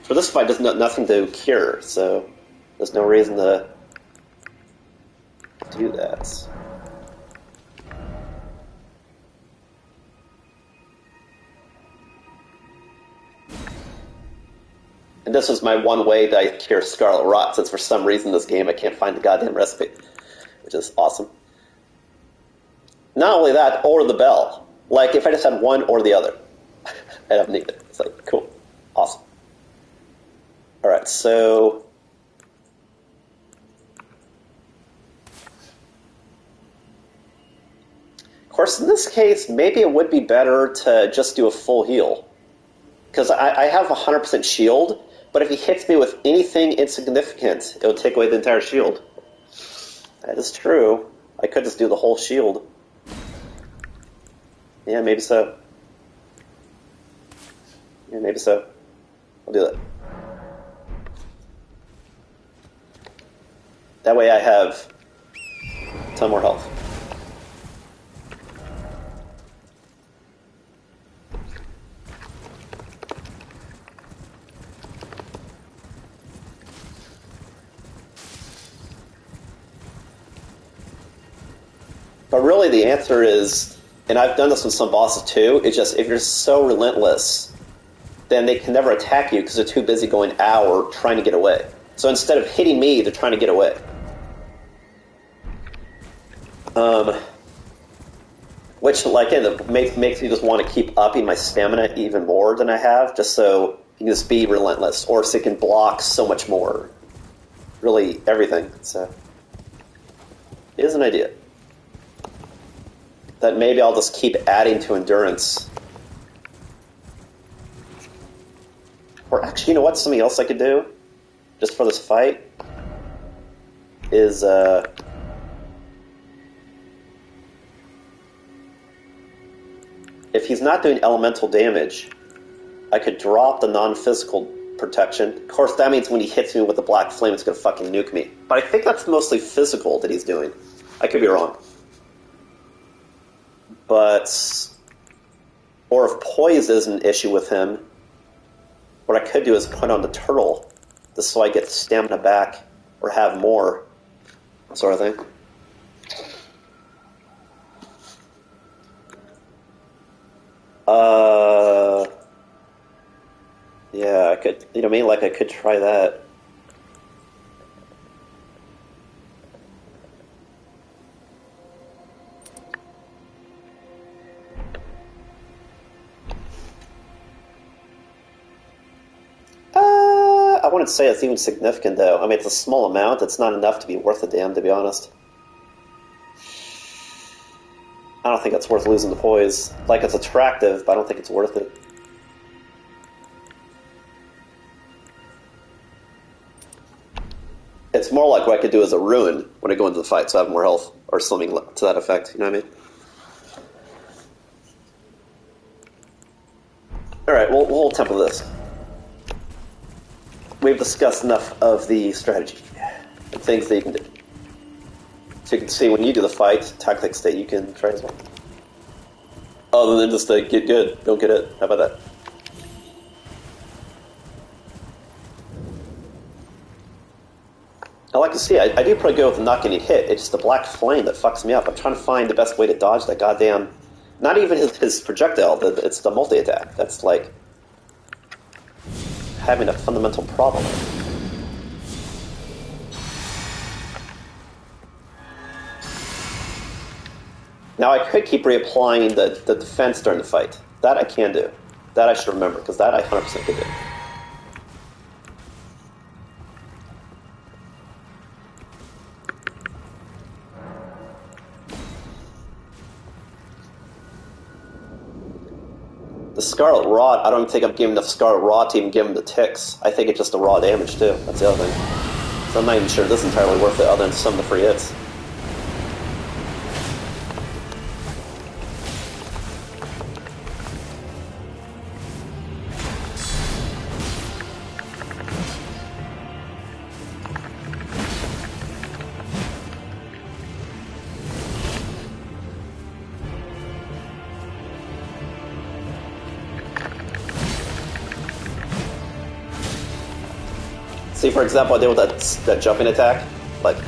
[SPEAKER 1] For this fight, there's nothing to cure, so there's no reason to do that. And this was my one way that I cure Scarlet Rot, since for some reason in this game I can't find the goddamn recipe, which is awesome. Not only that, or the bell. Like, if I just had one or the other, I'd have needed it. It's like, cool. Awesome. Alright, so... Of course, in this case, maybe it would be better to just do a full heal. Because I have 100% shield, but if he hits me with anything insignificant, it would take away the entire shield. That is true. I could just do the whole shield. Yeah, maybe so. Yeah, maybe so. I'll do that. That way I have a ton more health. But really the answer is, and I've done this with some bosses too, it's just if you're so relentless, then they can never attack you because they're too busy going ow or trying to get away. So instead of hitting me, they're trying to get away. Which, like, it makes me just want to keep upping my stamina even more than I have, just so you can just be relentless, or so you can block so much more. Really, everything. So, it is an idea. That maybe I'll just keep adding to endurance. Or actually, you know what? Something else I could do, just for this fight, is, if he's not doing elemental damage, I could drop the non-physical protection. Of course, that means when he hits me with the black flame, it's going to fucking nuke me. But I think that's mostly physical that he's doing. I could be wrong. But... Or if poise is an issue with him, what I could do is put on the turtle, just so I get stamina back, or have more, sort of thing. Yeah, I could, you know what I mean? Like, I could try that. I wouldn't say it's even significant, though. I mean, it's a small amount. It's not enough to be worth a damn, to be honest. I don't think it's worth losing the poise. Like, it's attractive, but I don't think it's worth it. It's more like what I could do as a ruin when I go into the fight, so I have more health, or something to that effect, you know what I mean? Alright, we'll temple this. We've discussed enough of the strategy and things that you can do. So you can see when you do the fight, tactics that you can try as well. Other than just get good, don't get it. How about that? I like to see, I do pretty good with not getting hit. It's just the black flame that fucks me up. I'm trying to find the best way to dodge that goddamn... Not even his projectile, it's the multi-attack. That's like... having a fundamental problem. Now I could keep reapplying the defense during the fight. That I can do. That I should remember, because that I 100% could do. The Scarlet Rot, I don't think I'm giving enough Scarlet Rot to even give him the ticks. I think it's just the raw damage, too. That's the other thing. So I'm not even sure this is entirely worth it, other than some of the free hits. See, for example, I did with that jumping attack. Like,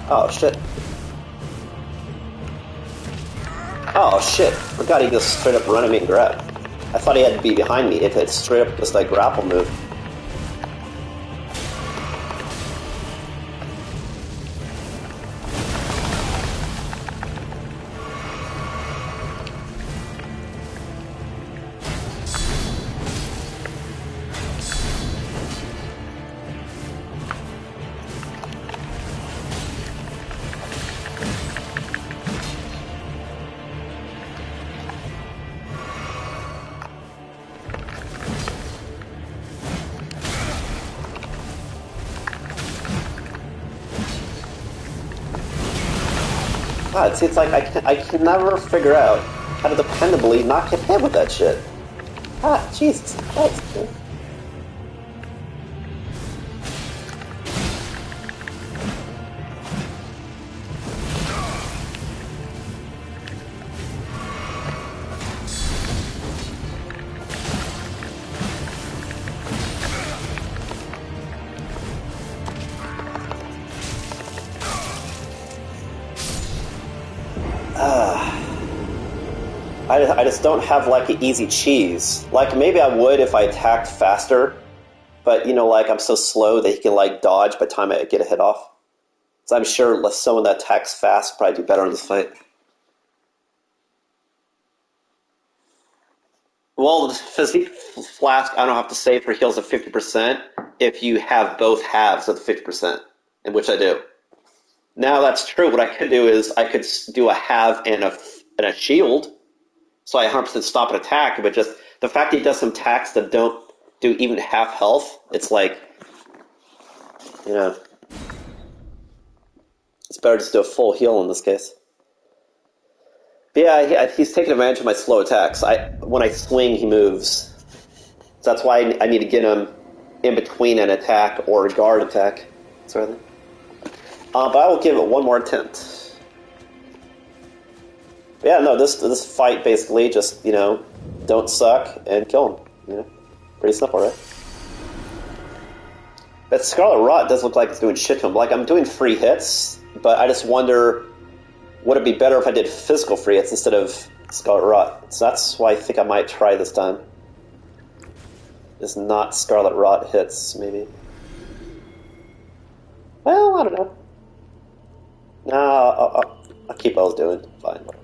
[SPEAKER 1] oh shit. Oh shit. Forgot he just straight up run at me and grab. I thought he had to be behind me. If it's straight up just like grapple move. God, see, it's like I can never figure out how to dependably not get hit with that shit. Ah, Jesus Christ, dude. I just don't have, like, an easy cheese. Like, maybe I would if I attacked faster, but, you know, like, I'm so slow that he can, like, dodge by the time I get a hit off. So I'm sure someone that attacks fast would probably do better in this fight. Well, the Physique Flask, I don't have to save for heals of 50% if you have both halves of the 50%, in which I do. Now that's true. What I could do is I could do a halve and a shield, so I 100% stop an attack, but just the fact that he does some attacks that don't do even half health, it's like, you know, it's better just to do a full heal in this case. But yeah, he's taking advantage of my slow attacks. When I swing, he moves. So that's why I need to get him in between an attack or a guard attack. Sort of thing. But I will give it one more attempt. But yeah, no, this fight basically just, you know, don't suck and kill him. You know, pretty simple, right? But Scarlet Rot does look like it's doing shit to him. Like, I'm doing free hits, but I just wonder, would it be better if I did physical free hits instead of Scarlet Rot? So that's why I think I might try this time. Is not Scarlet Rot hits, maybe. Well, I don't know. No, I'll keep what I was doing. Fine, whatever.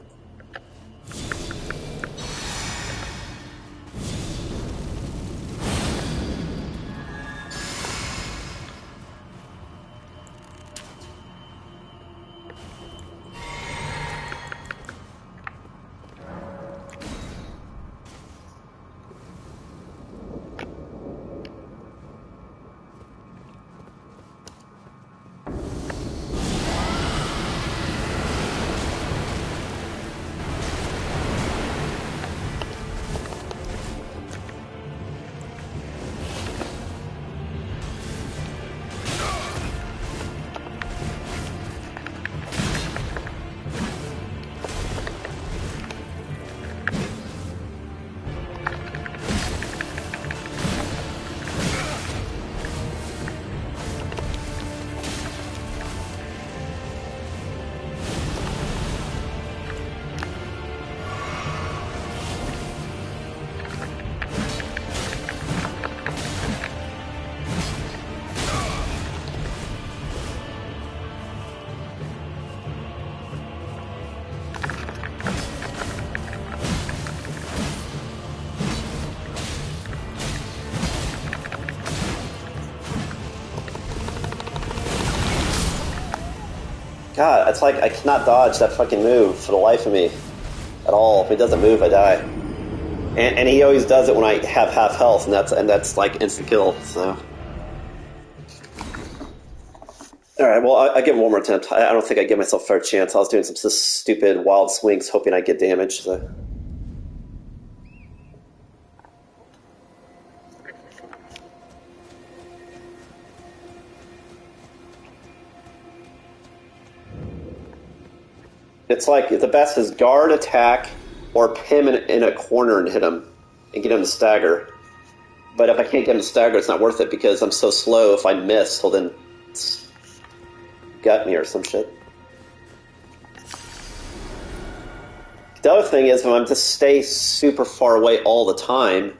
[SPEAKER 1] God, it's like I cannot dodge that fucking move for the life of me. At all. If he doesn't move, I die. And he always does it when I have half health, and that's like instant kill, so... Alright, well, I give him one more attempt. I don't think I give myself a fair chance. I was doing some stupid wild swings, hoping I'd get damage, so... It's like, the best is guard, attack, or pin him in a corner and hit him, and get him to stagger. But if I can't get him to stagger, it's not worth it, because I'm so slow, if I miss, he'll then gut me or some shit. The other thing is, if I'm to stay super far away all the time,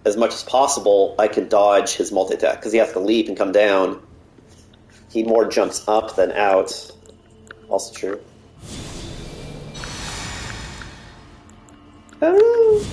[SPEAKER 1] as much as possible, I can dodge his multi-attack, because he has to leap and come down. He more jumps up than out. Also true. Oh.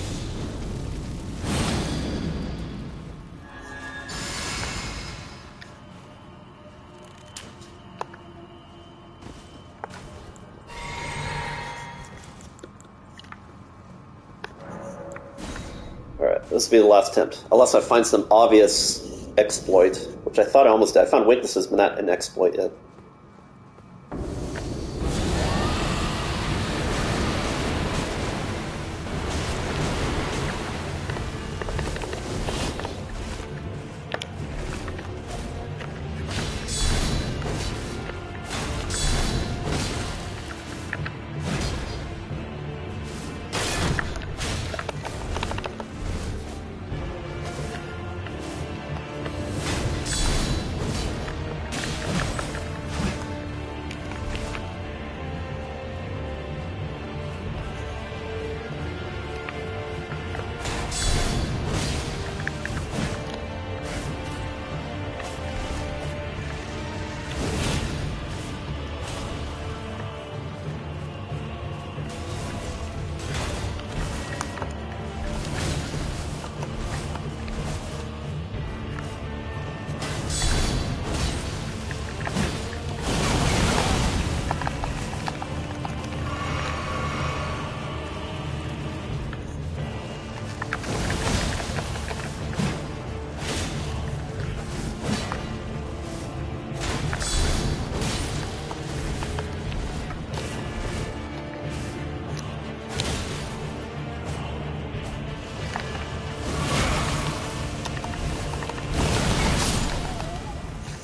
[SPEAKER 1] Alright, this will be the last attempt. Unless I find some obvious exploit, which I thought I almost did. I found weaknesses, but not an exploit yet.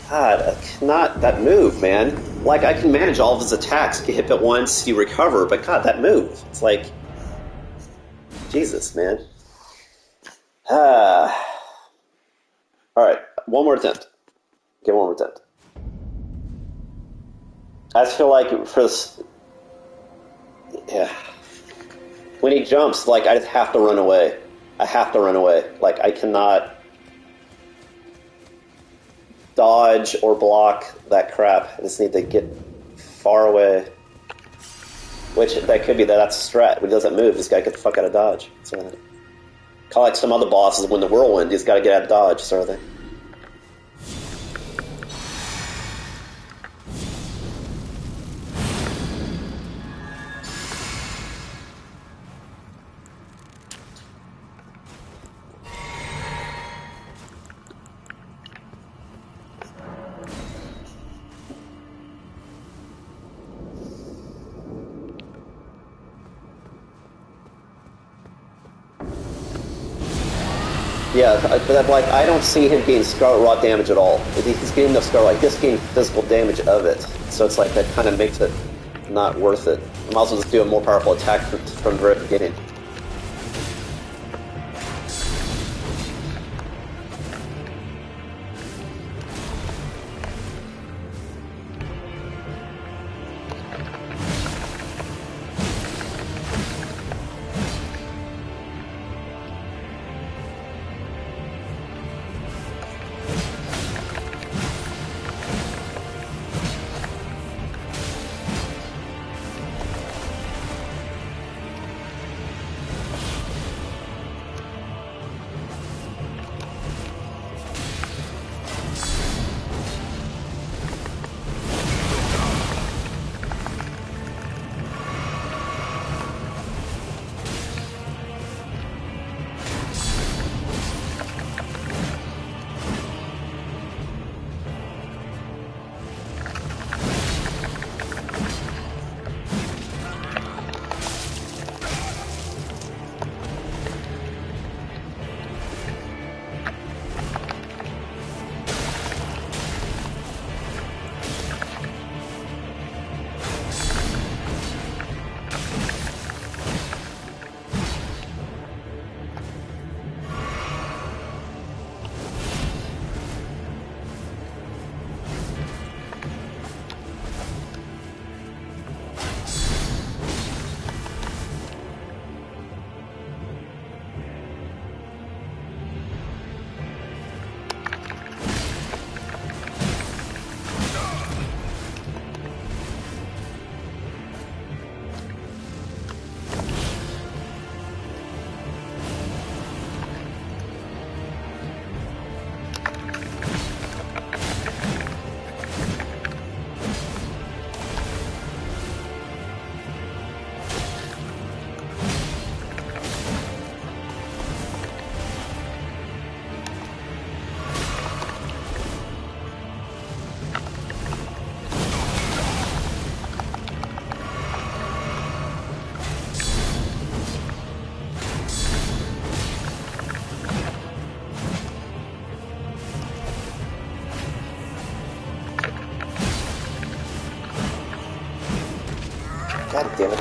[SPEAKER 1] God, I cannot... That move, man. Like, I can manage all of his attacks. Get hit at once, you recover, but God, that move. It's like... Jesus, man. Alright, one more attempt. Get one more attempt. I just feel like for this... Yeah. When he jumps, like, I just have to run away. I have to run away. Like, I cannot... dodge or block that crap. I just need to get far away. Which, that could be that's a strat. When he doesn't move, this guy could fuck out of dodge. So, kind of like some other bosses when the whirlwind, he's got to get out of dodge, sort of thing. Yeah, but like I don't see him getting Scarlet Rot damage at all. He's getting no Scarlet Rot, he's just getting physical damage of it. So it's like that kind of makes it not worth it. I might as well just do a more powerful attack from the very beginning. God damn it.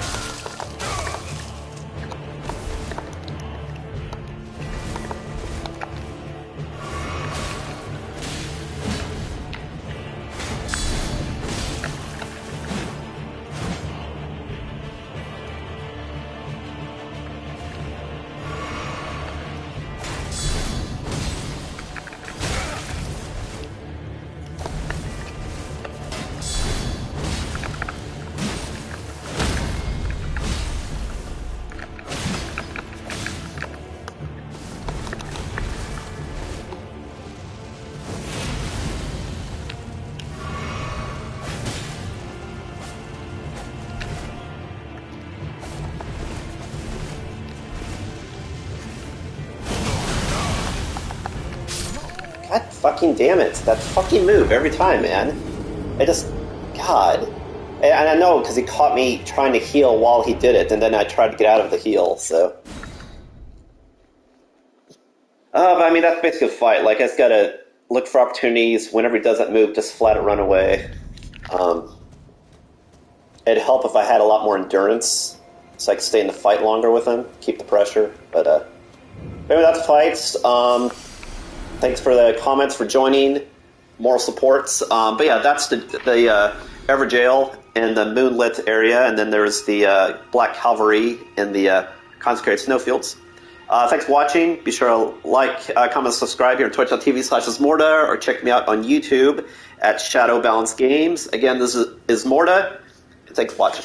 [SPEAKER 1] God fucking damn it. That fucking move every time, man. God. And I know, because he caught me trying to heal while he did it, and then I tried to get out of the heal, so. But I mean, that's basically a fight. Like, I just gotta look for opportunities. Whenever he does that move, just flat out run away. It'd help if I had a lot more endurance, so I could stay in the fight longer with him, keep the pressure. But, maybe that's fights. Thanks for the comments, for joining. Moral supports. But yeah, that's the Evergaol in the Moonlit area, and then there's the Black Calvary in the Consecrated Snowfields. Thanks for watching. Be sure to like, comment, subscribe here on twitch.tv/Ismortah, or check me out on YouTube at Shadow Balance Games. Again, this is Ismortah, and thanks for watching.